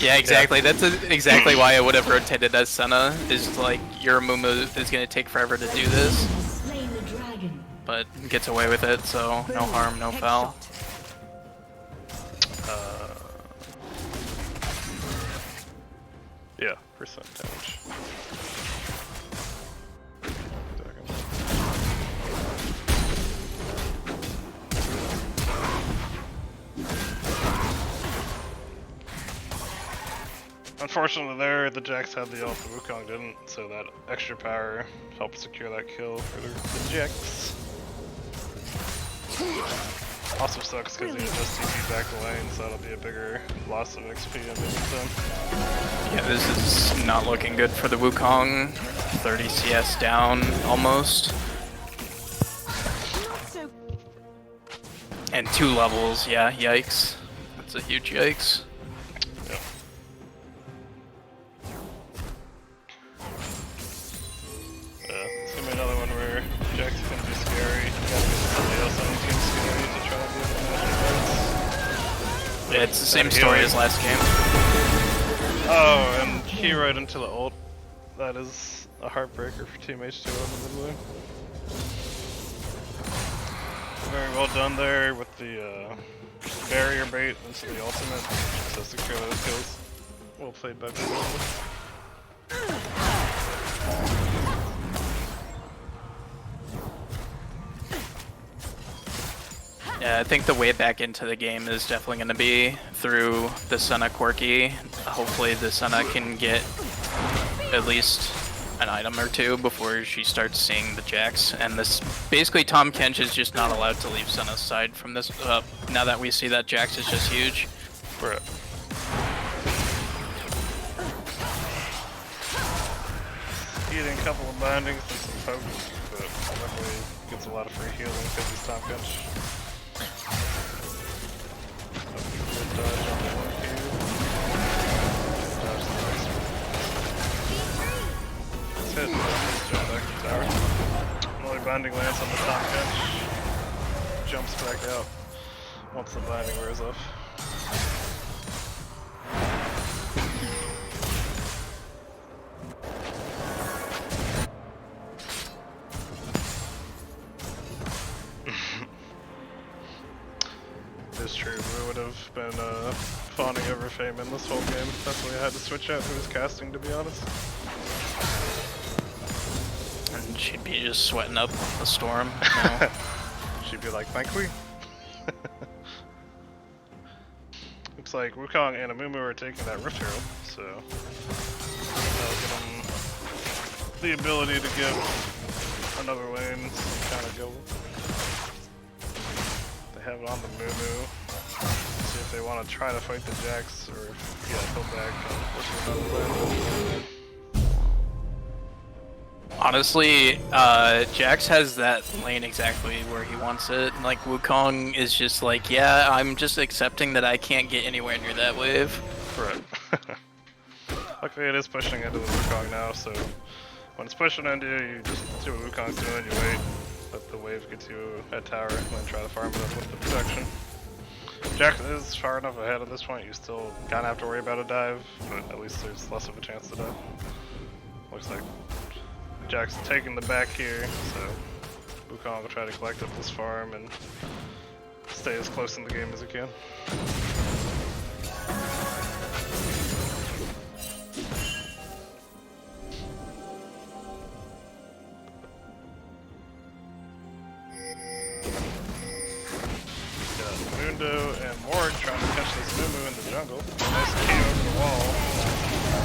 Yeah, exactly. That's exactly why I would have rotated as Senna. Is like your Mumu is gonna take forever to do this, Slain the dragon. but gets away with it, so no harm, no foul. Yeah, percent damage. Unfortunately there, the Jax had the ult, the Wukong didn't, so that extra power helped secure that kill for the Jax. Also sucks because he just TP'd back the lane, so that'll be a bigger loss of XP in time. Yeah, this is not looking good for the Wukong. 30 CS down, almost. And 2 levels, yeah, yikes. That's a huge yikes. Yep. It's gonna be another one where Jax is gonna be scary. You gotta get somebody else on your team scary to try to beat the match. Yeah, it's the same story as last game. Oh, and key right into the ult. That is a heartbreaker for Team H2O in the mid lane. Very well done there with the barrier bait into the ultimate to secure those kills. Well played by both. Yeah, I think the way back into the game is definitely going to be through the Senna Quirky. Hopefully the Senna can get at least an item or 2 before she starts seeing the Jax. And this basically Tom Kench is just not allowed to leave Senna's side from this. Now that we see that Jax is just huge. Bruh. Eating a couple of bindings and some pokes, but luckily gets a lot of free healing because he's Tom Kench. Good dodge on the one here. Dodge the next one. Let's hit. Let's jump back to the tower. Another binding lands on the Tom Kench. Jumps back out once the binding wears off. It's true, we would have been fawning over Fame in this whole game. That's why I had to switch out who was casting, to be honest. And she'd be just sweating up a storm. No. She'd be like, thank we. Looks like Wukong and Amumu are taking that Rift Herald, so that'll give them the ability to give another lane some kind of go. They have it on the Mumu. See if they want to try to fight the Jax or go back and push another lane. Honestly, Jax has that lane exactly where he wants it. Like, Wukong is just like, yeah, I'm just accepting that I can't get anywhere near that wave. Right. Luckily it is pushing into the Wukong now, so when it's pushing into you, you just see what Wukong's doing, you wait, let the wave get you at tower, and then try to farm it up with the protection. Jax is far enough ahead at this point, you still kind of have to worry about a dive, but at least there's less of a chance to die. Looks like Jax taking the back here, so Wukong will try to collect up this farm and stay as close in the game as he can. Mundo and Morg trying to catch this Mumu in the jungle. Nice key over the wall.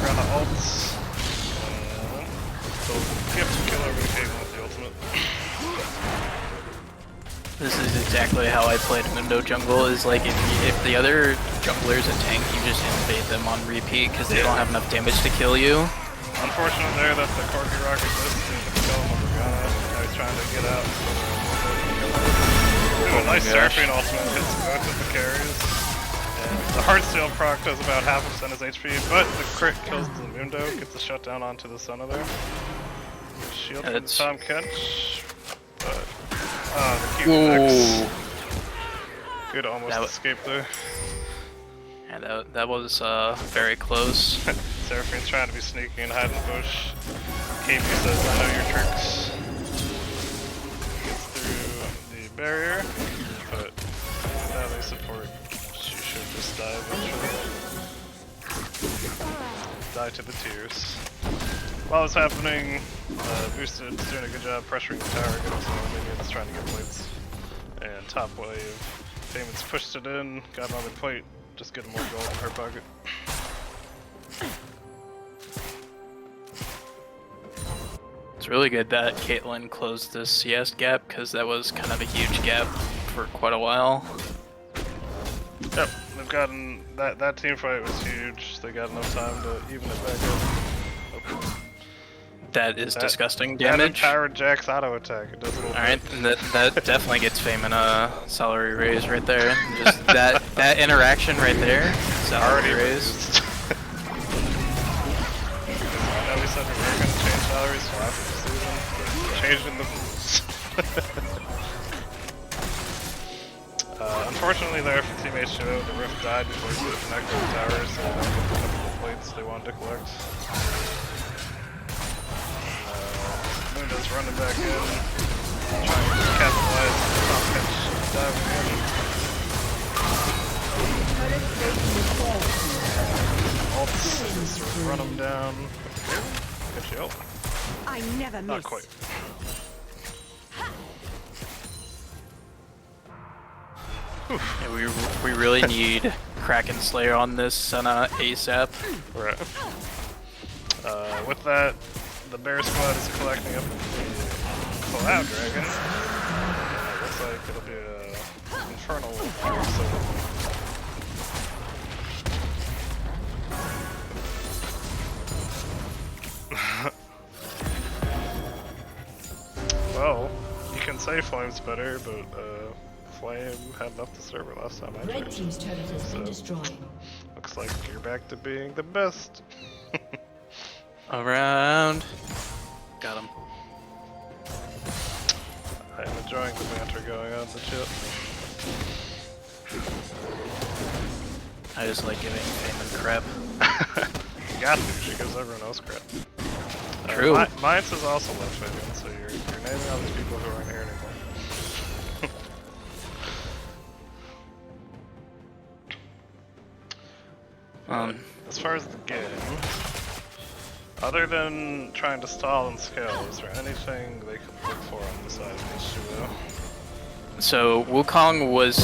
Around the ults. So gift kill over the Caitlyn with the ultimate. This is exactly how I played Mundo jungle, is like if the other jungler is a tank, you just invade them on repeat because they don't have enough damage to kill you. Unfortunate there that the Corki Rocket missed to kill him with Morgana. Now he's trying to get out. Ooh, a nice Seraphine ultimate hits both of the carries. And the Heartsteel proc does about half of Senna's HP, but the crit kills the Mundo, gets the shutdown onto the Senna there. Shield from the Tom catch. But, the Q-Fix. Good almost escape there. Yeah, that was very close. Seraphine's trying to be sneaky and hide in the bush. KP says, I know your tricks. Gets through the barrier, but now they support. She should just die eventually. Die to the tears. While it's happening, Boosted's doing a good job pressuring the tower, getting some minions trying to get plates. And top wave, Damon's pushed it in, got another plate, just getting more gold in her pocket. It's really good that Caitlyn closed this CS gap, because that was kind of a huge gap for quite a while. Yep, they've gotten, that team fight was huge, they got enough time to even it back up. Okay. That is disgusting damage. That empowered Jax auto attack. It does a little Alright, that definitely gets fame in a salary raise right there. Just that interaction right there. Salary raise. I know we said we were going to change salaries for after the season, but changing the rules. Unfortunately there for Team H2O, the Rift died before he could connect to the towers, so they don't get the couple of plates they wanted to collect. Mundo's running back in, trying to capitalize on the top catch, diving in. Ults, just run him down. Good shield. I never miss. Not quite. Yeah, we really need Kraken Slayer on this Senna ASAP. Right. With that, the bear squad is collecting up the Cloud Dragon. It looks like it'll be a infernal Well, you can say Flame's better, but Flame had enough to serve her last time I Red tried. team's turret has been destroyed. Looks like you're back to being the best. Around. Got him. I'm enjoying the banter going on the chip. I just like giving Damon crap. You got to, she gives everyone else crap. True. Mines is also left Fabian, so you're naming all these people who aren't here anymore. As far as the game, other than trying to stall and scale, is there anything they could look for on the side of H2O? So Wukong was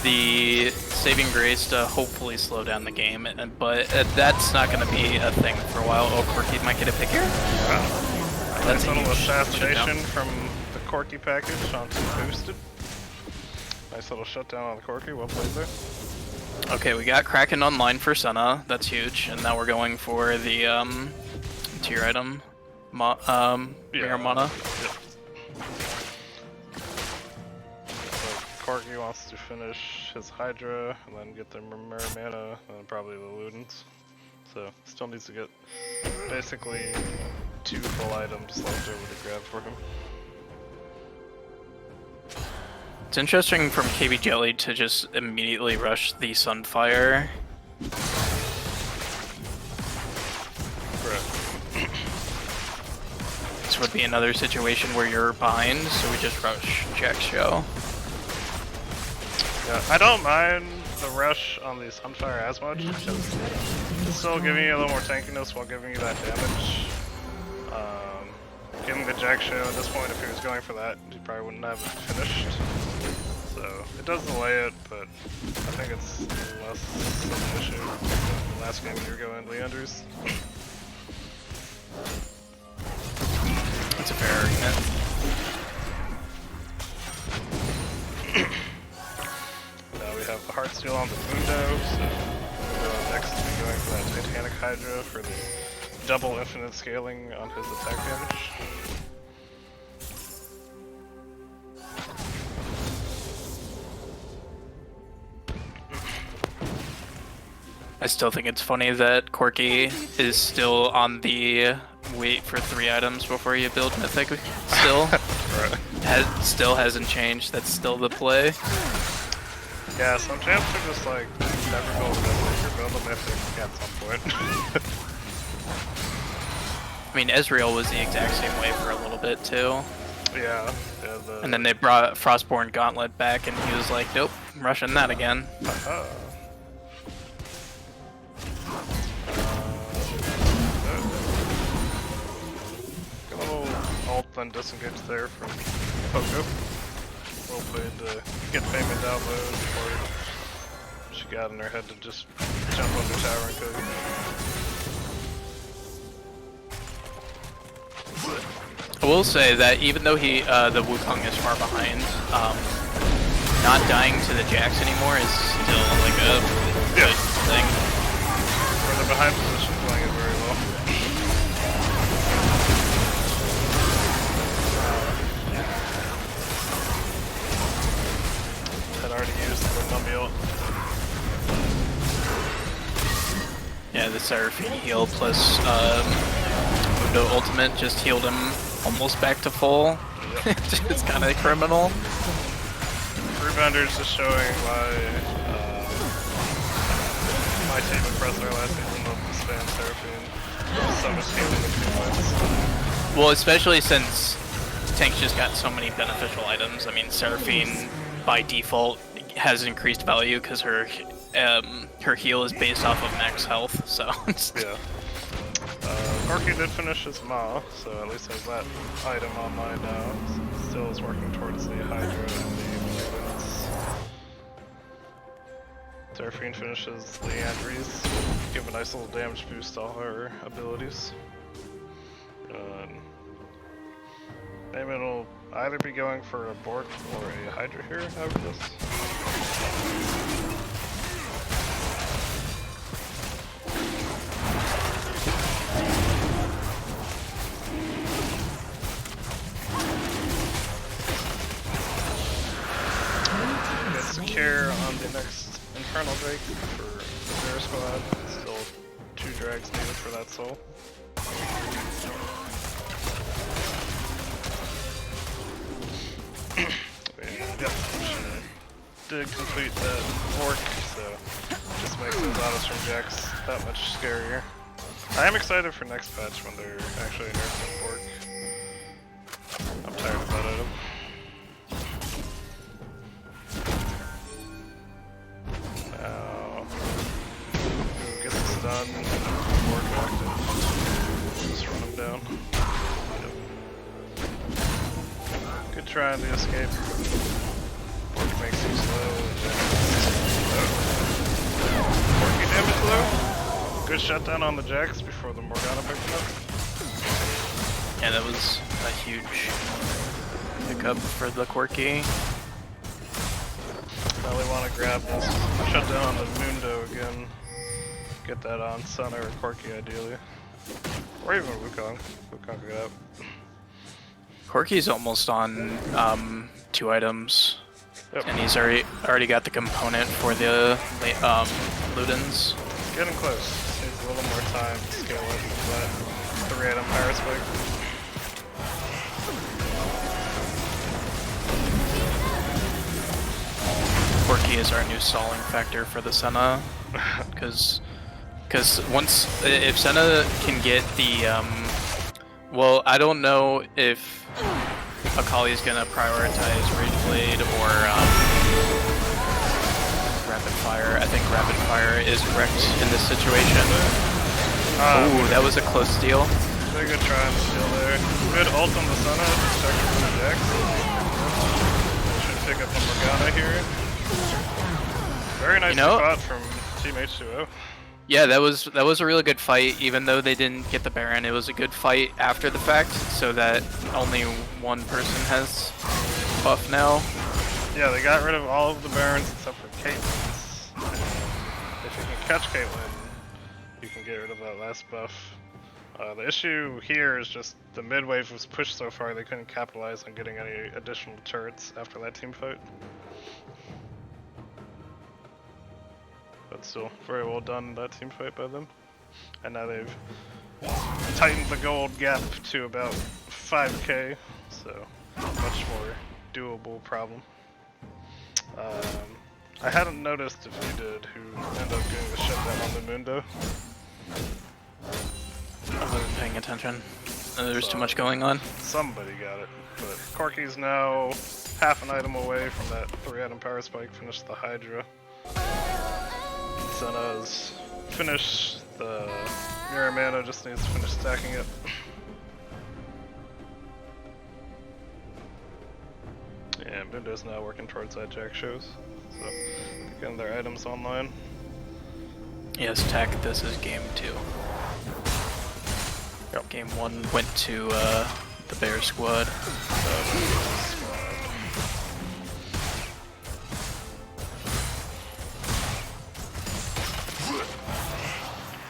the saving grace to hopefully slow down the game, but that's not going to be a thing for a while. Oh, Corki might get a pick here. Wow. Nice little assassination from the Corki package onto Boosted. Nice little shutdown on the Corki, well played there. Okay, we got Kraken online for Senna, that's huge, and now we're going for the tier item, Mirror Mana. Yep. So Corki wants to finish his Hydra, and then get the Mirror Mana, and then probably the Ludens. So, still needs to get basically 2 full items left over to grab for him. It's interesting from KB Jelly to just immediately rush the Sunfire. This would be another situation where you're behind, so we just rush Jack's show. Yeah, I don't mind the rush on the Sunfire as much because it's still giving you a little more tankiness while giving you that damage. Getting the Jack show at this point, if he was going for that, he probably wouldn't have it finished. So it does delay it, but I think it's less of an issue than the last game you were going Leanders. That's a fair argument. Now we have the Heartsteel on the Mundo, so Mundo next to be going for that Titanic Hydra for the double infinite scaling on his attack damage. I still think it's funny that Corky is still on the wait for 3 items before you build Mythic still. Right. Still hasn't changed, that's still the play. Yeah, some champs are just like, never build a Mythic or build a Mythic at some point. I mean, Ezreal was the exact same way for a little bit too. Yeah. And then they brought Frostborn Gauntlet back and he was like, nope, I'm rushing that again. Ult then disengage there from Poco. Well played to get payment download before she got in her head to just jump under tower and go. I will say that even though the Wukong is far behind, not dying to the Jax anymore is still like a good thing. For the behind position, playing it very well. Had already used the Numby ult. Yeah, the Seraphine heal plus Mundo ultimate just healed him almost back to full. Yep. It's kind of criminal. Rebounders just showing why my team impressed our last season of spam Seraphine. So much healing in 2 points. Well, especially since Tank's just got so many beneficial items. I mean, Seraphine by default has increased value because her heal is based off of max health. So yeah. Corky did finish his Maw, so at least has that item online now. Still is working towards the Hydra and the Ravens. Seraphine finishes the Andres, give a nice little damage boost to all her abilities. Maybe will either be going for a Bork or a Hydra here over this. Secure on the next Infernal Drake for their squad. Still 2 drags needed for that soul. Yep, did complete that work, so just makes those autos from Jax that much scarier. I am excited for next patch when they're actually nerfing Bork. I'm tired of that item. Get this done, Bork active. Just run him down. Yep. Good try on the escape. Bork makes you slow. Borky damage low. Good shutdown on the Jax before the Morgana picked him up. Yeah, that was a huge pickup for the Corky. Probably want to grab this shutdown on the Mundo again. Get that on Sun or Corky ideally. Or even Wukong. Wukong could up. Corky's almost on 2 items. Yep. And he's already got the component for the Ludens. Getting close. Needs a little more time to scale it with that 3-item Power Spike. Corki is our new stalling factor for the Senna, because once if Senna can get the well, I don't know if Akali is gonna prioritize Rage Blade or Rapid Fire. I think Rapid Fire is correct in this situation. Oh, that was a close steal. Very good try on the steal there. Good ult on the Senna, distracted from the Jax. Should pick up on Morgana here. Very nice spot from Team H2O. Yeah, that was a really good fight. Even though they didn't get the Baron, it was a good fight after the fact, so that only one person has buff now. Yeah, they got rid of all of the Barons except for Caitlyn's. If you can catch Caitlyn, you can get rid of that last buff. The issue here is just the mid wave was pushed so far they couldn't capitalize on getting any additional turrets after that team fight. But still, very well done that team fight by them. And now they've tightened the gold gap to about 5k, so much more doable problem. I hadn't noticed if you did who ended up getting the shutdown on the Mundo. I wasn't paying attention. There's too much going on. Somebody got it, but Corki's now half an item away from that 3-item power spike, finished the Hydra. Senna's finished the Mirror Mana, just needs to finish stacking it. And Mundo's now working towards that Jack shows, so getting their items online. Yes, Tech, this is game 2. Yep. Game 1 went to the Bear squad.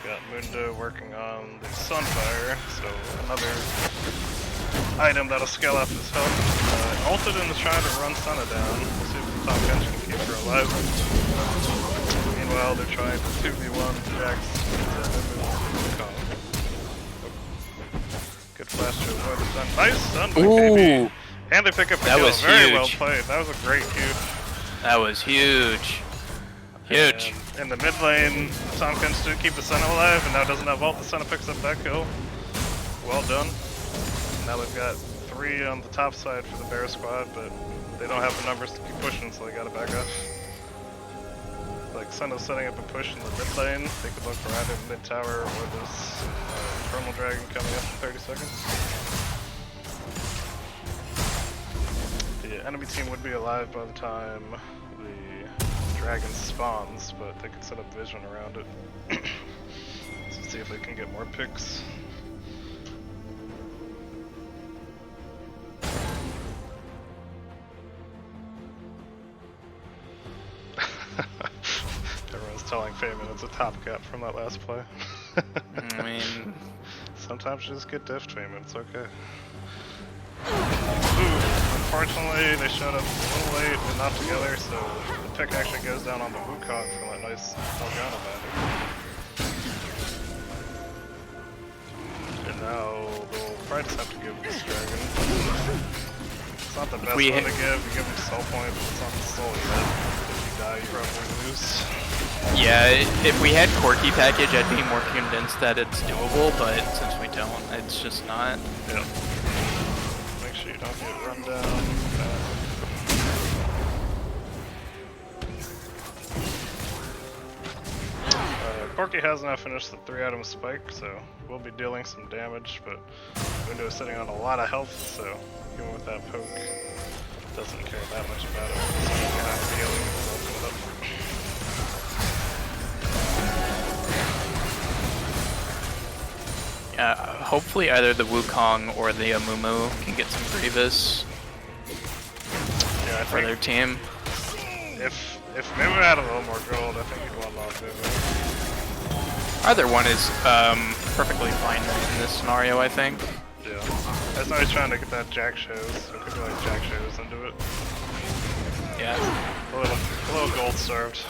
Got Mundo working on the Sunfire, so another item that'll scale up his health. Ulted in the trying to run Senna down. We'll see if the top bench can keep her alive. Meanwhile, they're trying to 2v1 Jax. Good flash to avoid the stun. Nice stun by KB. And they pick up the That kill. was Very huge. well played. That was a great Q. That was huge. Huge. And in the mid lane, Tomkins did keep the Senna alive, and now doesn't have ult. The Senna picks up that kill. Well done. Now they've got 3 on the top side for the Bear squad, but they don't have the numbers to keep pushing, so they gotta back off. Like, Senna's setting up a push in the mid lane. They could look for either mid tower or this Infernal Dragon coming up in 30 seconds. The enemy team would be alive by the time the dragon spawns, but they could set up vision around it. So see if they can get more picks. Everyone's telling Fayman it's a top cap from that last play. I mean, sometimes you just get diffed, Fayman, it's okay. Ooh, unfortunately, they showed up a little late and not together, so the pick actually goes down on the Wukong from that nice Morgana bandit. And now they'll probably just have to give this dragon. It's not the best one to give. You give him soul point, but it's not the soul yet. If you die, you probably lose. yeah, if we had Corki package, I'd be more convinced that it's doable, but since we don't, it's just not. Yep. Make sure you don't get run down. Corki has now finished the 3-item spike, so we'll be dealing some damage, but Mundo is sitting on a lot of health, so even with that poke, doesn't care that much about it. So he's gonna have to heal himself up. Yeah, hopefully either the Wukong or the Amumu can get some Grievous for their team. If Mumu had a little more gold, I think he'd one-lock Mumu. Either one is perfectly fine in this scenario, I think. Yeah. That's why he's trying to get that Jack shows, so we could do like Jack shows into it. Yeah. A little gold served.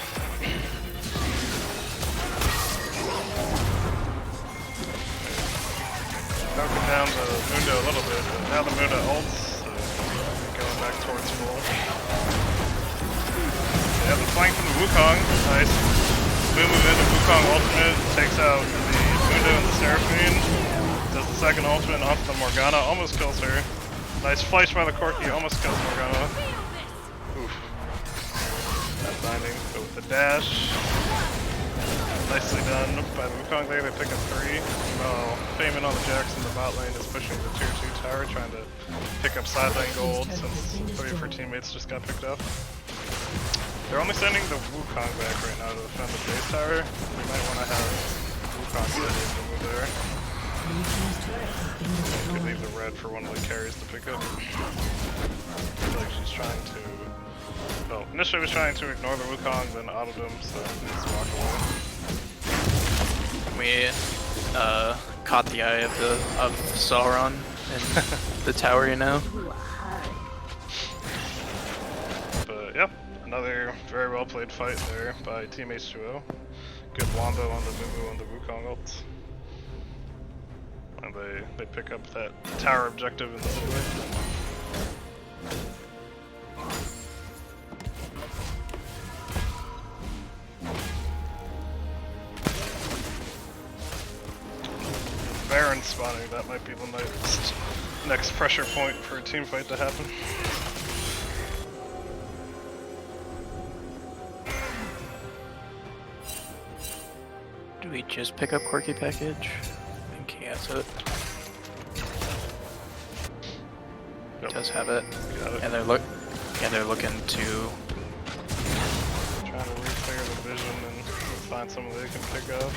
Knock it down to Mundo a little bit, but now the Mundo ults, so going back towards full. They have the flank from the Wukong. Nice. Boom into Wukong ultimate. Takes out the Mundo and the Seraphine. Does the second ultimate onto the Morgana. Almost kills her. Nice flash by the Corki. Almost kills Morgana. Oof. That binding. Go with the dash. Nicely done by the Wukong there. They pick up 3. Payment on the Jax in the bot lane is pushing the tier 2 tower, trying to pick up side lane gold since 3 of her teammates just got picked up. They're only sending the Wukong back right now to defend the base tower. We might want to have Wukong ready to move there. Could leave the red for one of the carries to pick up. I feel like she's trying to... Well, initially was trying to ignore the Wukong, then autoed him, so let's walk away. We caught the eye of Sauron in the tower, you know. But yep, another very well played fight there by Team H2O. Good wombo on the Mumu and the Wukong ults. And they pick up that tower objective in the midway. Baron spawning, that might be the next pressure point for a team fight to happen. Do we just pick up Quirky Package? I think he has it. Yep. He does have it. Got it. And they're looking to Trying to re-clear the vision and find someone they can pick up.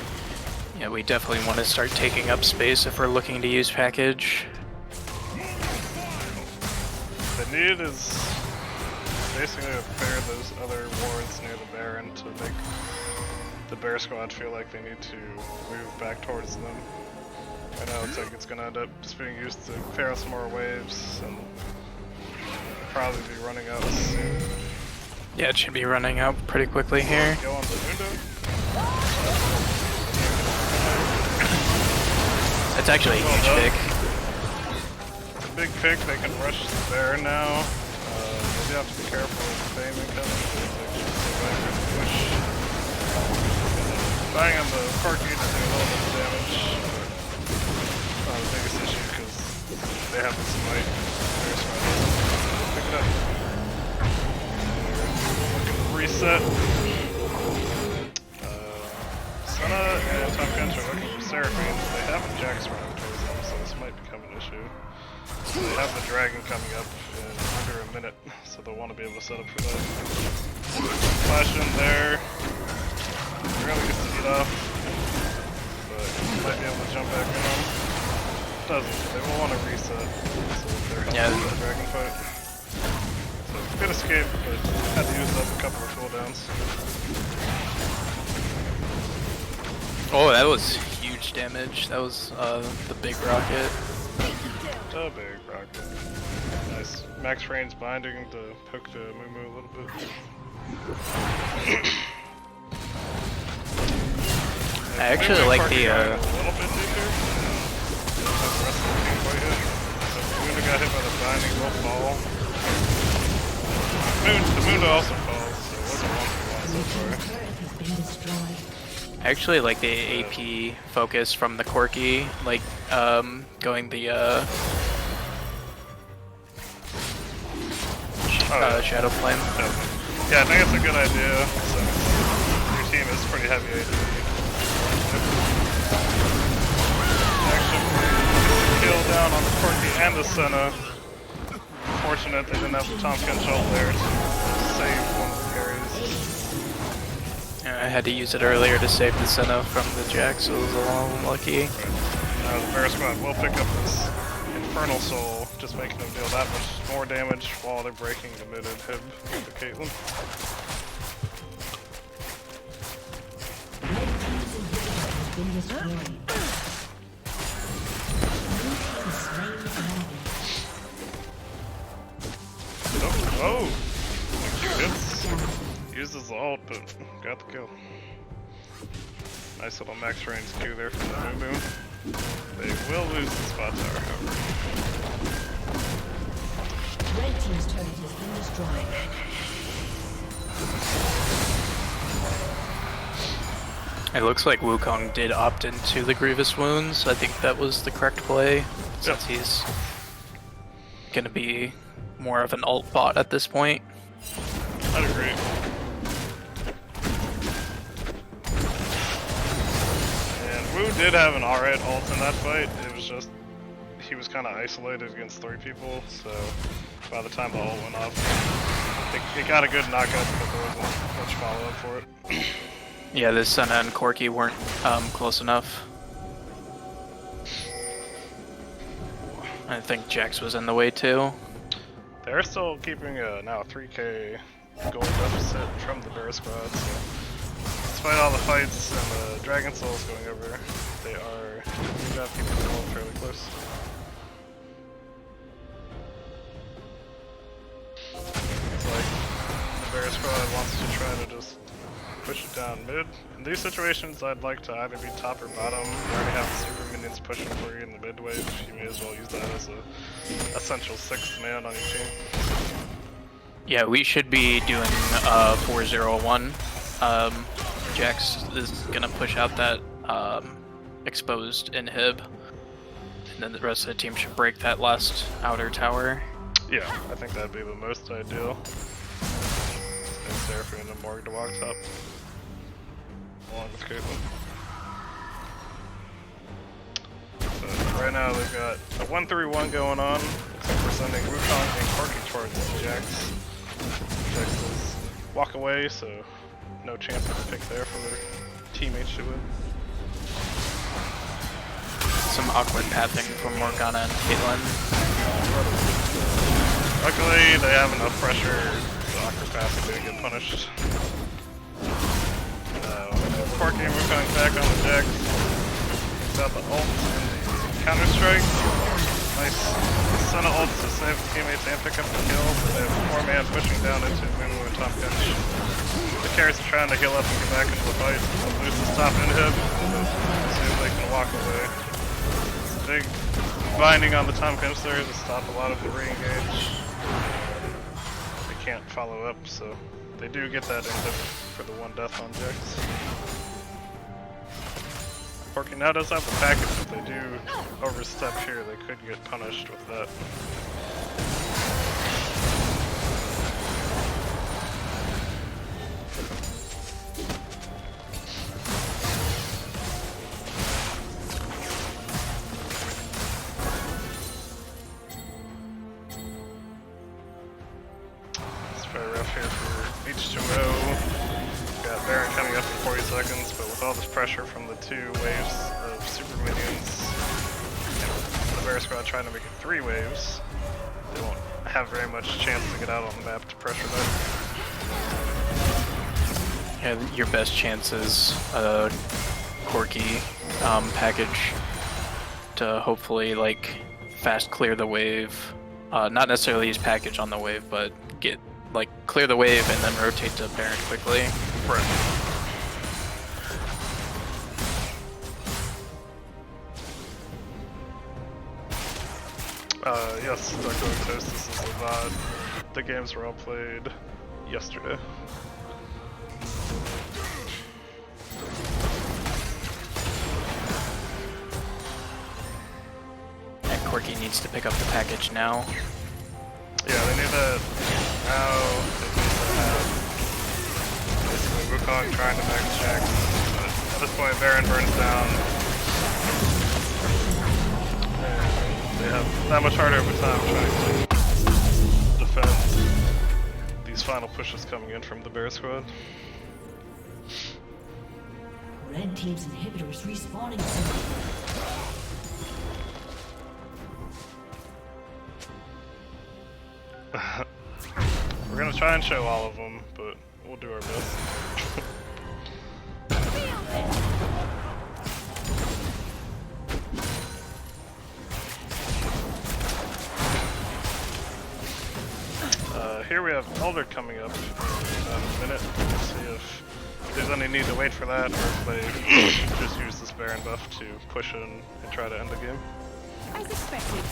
Yeah, we definitely want to start taking up space if we're looking to use package. The need is basically to pair those other wards near the Baron to make the Bear Squad feel like they need to move back towards them. I know it's like it's gonna end up just being used to clear out some more waves and probably be running out soon. Yeah, it should be running out pretty quickly here. Go on the Mundo. It's actually a huge pick. It's a big pick, they can rush the bear now. Maybe have to be careful with Fame incoming. Push. Bang on the Corki to do a little bit of damage. Not the biggest issue because they have the smite. Pick it up. Looking to reset. Senna and Tom Kench are looking for Seraphine. They have a Jax running towards them, so this might become an issue. So they have the dragon coming up in under a minute, so they'll want to be able to set up for that. Flash in there. Really gets the heat off, but might be able to jump back in on them. Doesn't. They will want to reset, so they're helping the dragon fight. So good escape, but had to use up a couple of cooldowns. Oh, that was huge damage. That was the big rocket. The big rocket. Nice. Max range binding to poke the Mumu a little bit. I actually like the a little bit deeper. The rest of the team quite hit. So Mundo got hit by the binding, will fall. The Mundo also falls, so it wasn't 1-for-1 so far. I actually like the AP focus from the Corki, like going the Shadow Flame. Yeah, I think it's a good idea. So your team is pretty heavy AP. Actually, kill down on the Corki and the Senna. Fortunate they didn't have the Tom Kench ult there to save one of the carries. I had to use it earlier to save the Senna from the Jax, so it was a little unlucky. The Bear Squad will pick up this Infernal Soul, just making them deal that much more damage while they're breaking the mid inhib with the Caitlyn. Oh! A few hits. Uses the ult, but got the kill. Nice little max range Q there from the Mumu. They will lose the spot tower, however. Red team's turret has been destroyed. It looks like Wukong did opt into the Grievous Wounds. I think that was the correct play, since he's gonna be more of an ult bot at this point. I'd agree. And Wu did have an alright ult in that fight. It was just he was kind of isolated against 3 people, so by the time the ult went off, it got a good knockup, but there wasn't much follow-up for it. Yeah, this Senna and Corki weren't close enough. I think Jax was in the way too. They're still keeping now a 3k gold deficit from the Bear Squad, so despite all the fights and the Dragon Souls going over, they are keeping the gold fairly close. It's like the Bear Squad wants to try to just push it down mid. In these situations, I'd like to either be top or bottom. You already have the super minions pushing for you in the mid wave. You may as well use that as a essential 6th man on your team. Yeah, we should be doing 4-0-1. Jax is gonna push out that exposed inhib, and then the rest of the team should break that last outer tower. Yeah, I think that'd be the most ideal. And Seraphine and Morg to walk top, along with Caitlyn. So right now they've got a 1-3-1 going on, except for sending Wukong and Corki towards Jax. Jax does walk away, so no chance of a pick there for their teammates to win. Some awkward pathing from Morgana and Caitlyn. Luckily, they have enough pressure, so awkward pathing didn't get punished. Corki and Wukong back on the Jax. Got the ult and the counter strike. Nice Senna ult to save the teammates and pick up the kill, but they have 4 man pushing down into Mumu and Tom Pinch. The carries are trying to heal up and get back into the fight. They'll lose the top inhib, see if they can walk away. Big binding on the Tom Pinch there to stop a lot of the re-engage. They can't follow up, so they do get that inhib for the 1 death on Jax. Corki now does have the package, if they do overstep here, they could get punished with that. It's very rough here for H2O. Got Baron coming up in 40 seconds, but with all this pressure from the 2 waves of super minions, and the Bear Squad trying to make it 3 waves, they won't have very much chance to get out on the map to pressure that. Yeah, your best chance is a Corki package to hopefully like fast clear the wave. Not necessarily use package on the wave, but get like clear the wave and then rotate to Baron quickly. Right. Yes, Dr. Octos, this is a VOD. The games were all played yesterday. And Corki needs to pick up the package now. Yeah, they need that now. They need to have basically Wukong trying to max Jax. At this point, Baron burns down. And they have that much harder of a time trying to defend these final pushes coming in from the Bear Squad. Red team's inhibitors respawning soon. We're gonna try and show all of them, but we'll do our best. Here we have Elder coming up in a minute. We'll see if there's any need to wait for that, or if they just use this Baron buff to push in and try to end the game. As expected.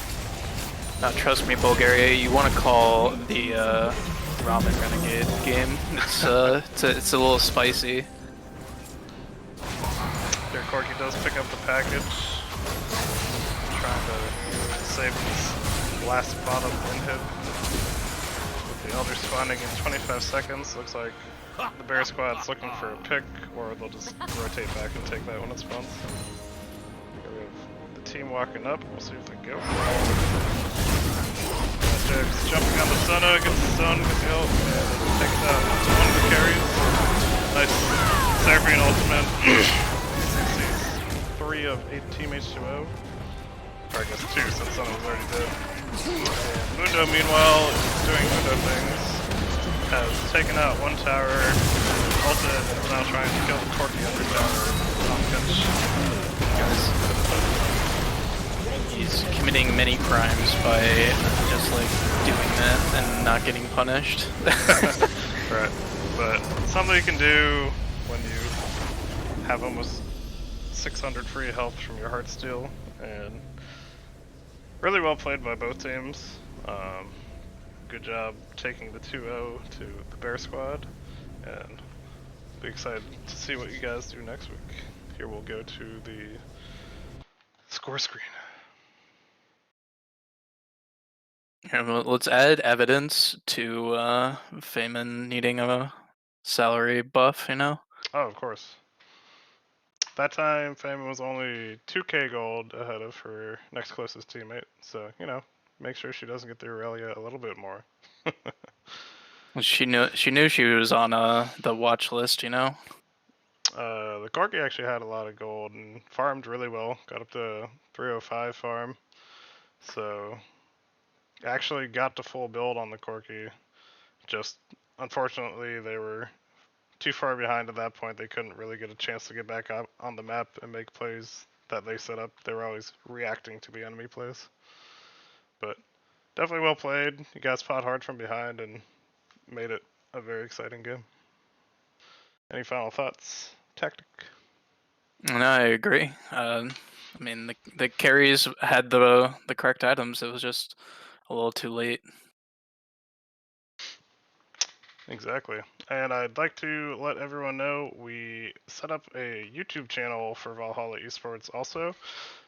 Trust me, Bulgaria, you want to call the ramen renegade game. It's it's a little spicy. Their Corki does pick up the package. Trying to save this last bottom win hit. With the Elder spawning in 25 seconds, looks like the Bear Squad's looking for a pick, or they'll just rotate back and take that when it spawns. We have the team walking up, we'll see if they go. Jack's jumping on the Senna, gets the stun, gets the ult, and takes out one of the carries. Nice Seraphine ultimate. 3 of 8 team H2O. Or I guess 2 since Senna was already dead. And Mundo meanwhile is doing Mundo things. Has taken out one tower, ulted, and is now trying to kill the Corki under tower on pitch. He's committing many crimes by just like doing that and not getting punished. Right, but something you can do when you have almost 600 free health from your Heartsteel, and really well played by both teams. Good job taking the 2-0 to the Bear Squad, and be excited to see what you guys do next week. Here we'll go to the score screen. Yeah, well, let's add evidence to Feynman needing a salary buff, you know? Oh, of course. That time, Feynman was only 2k gold ahead of her next closest teammate, so, you know, make sure she doesn't get the Aurelia a little bit more. She knew she was on the watch list, you know? The Corki actually had a lot of gold and farmed really well. Got up to 305 farm. So, actually got to full build on the Corki. Just, unfortunately, they were too far behind at that point. They couldn't really get a chance to get back up on the map and make plays that they set up. They were always reacting to the enemy plays. But, definitely well played. You guys fought hard from behind and made it a very exciting game. Any final thoughts? Tactic? And I agree. I mean, the carries had the correct items. It was just a little too late. Exactly. And I'd like to let everyone know we set up a YouTube channel for Valhalla Esports also.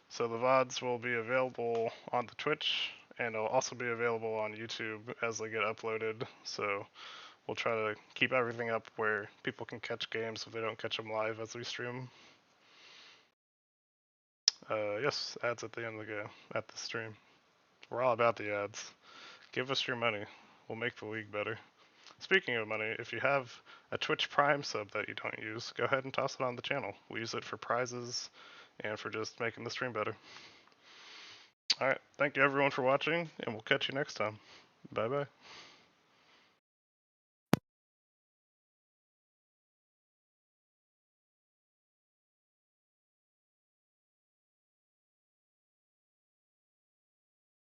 So the VODs will be available on the Twitch, and it'll also be available on YouTube as they get uploaded. So we'll try to keep everything up where people can catch games if they don't catch them live as we stream. Yes, ads at the end of the stream. We're all about the ads. Give us your money. We'll make the league better. Speaking of money, if you have a Twitch Prime sub that you don't use, go ahead and toss it on the channel. We use it for prizes and for just making the stream better. Alright, thank you everyone for watching, and we'll catch you next time. Bye bye.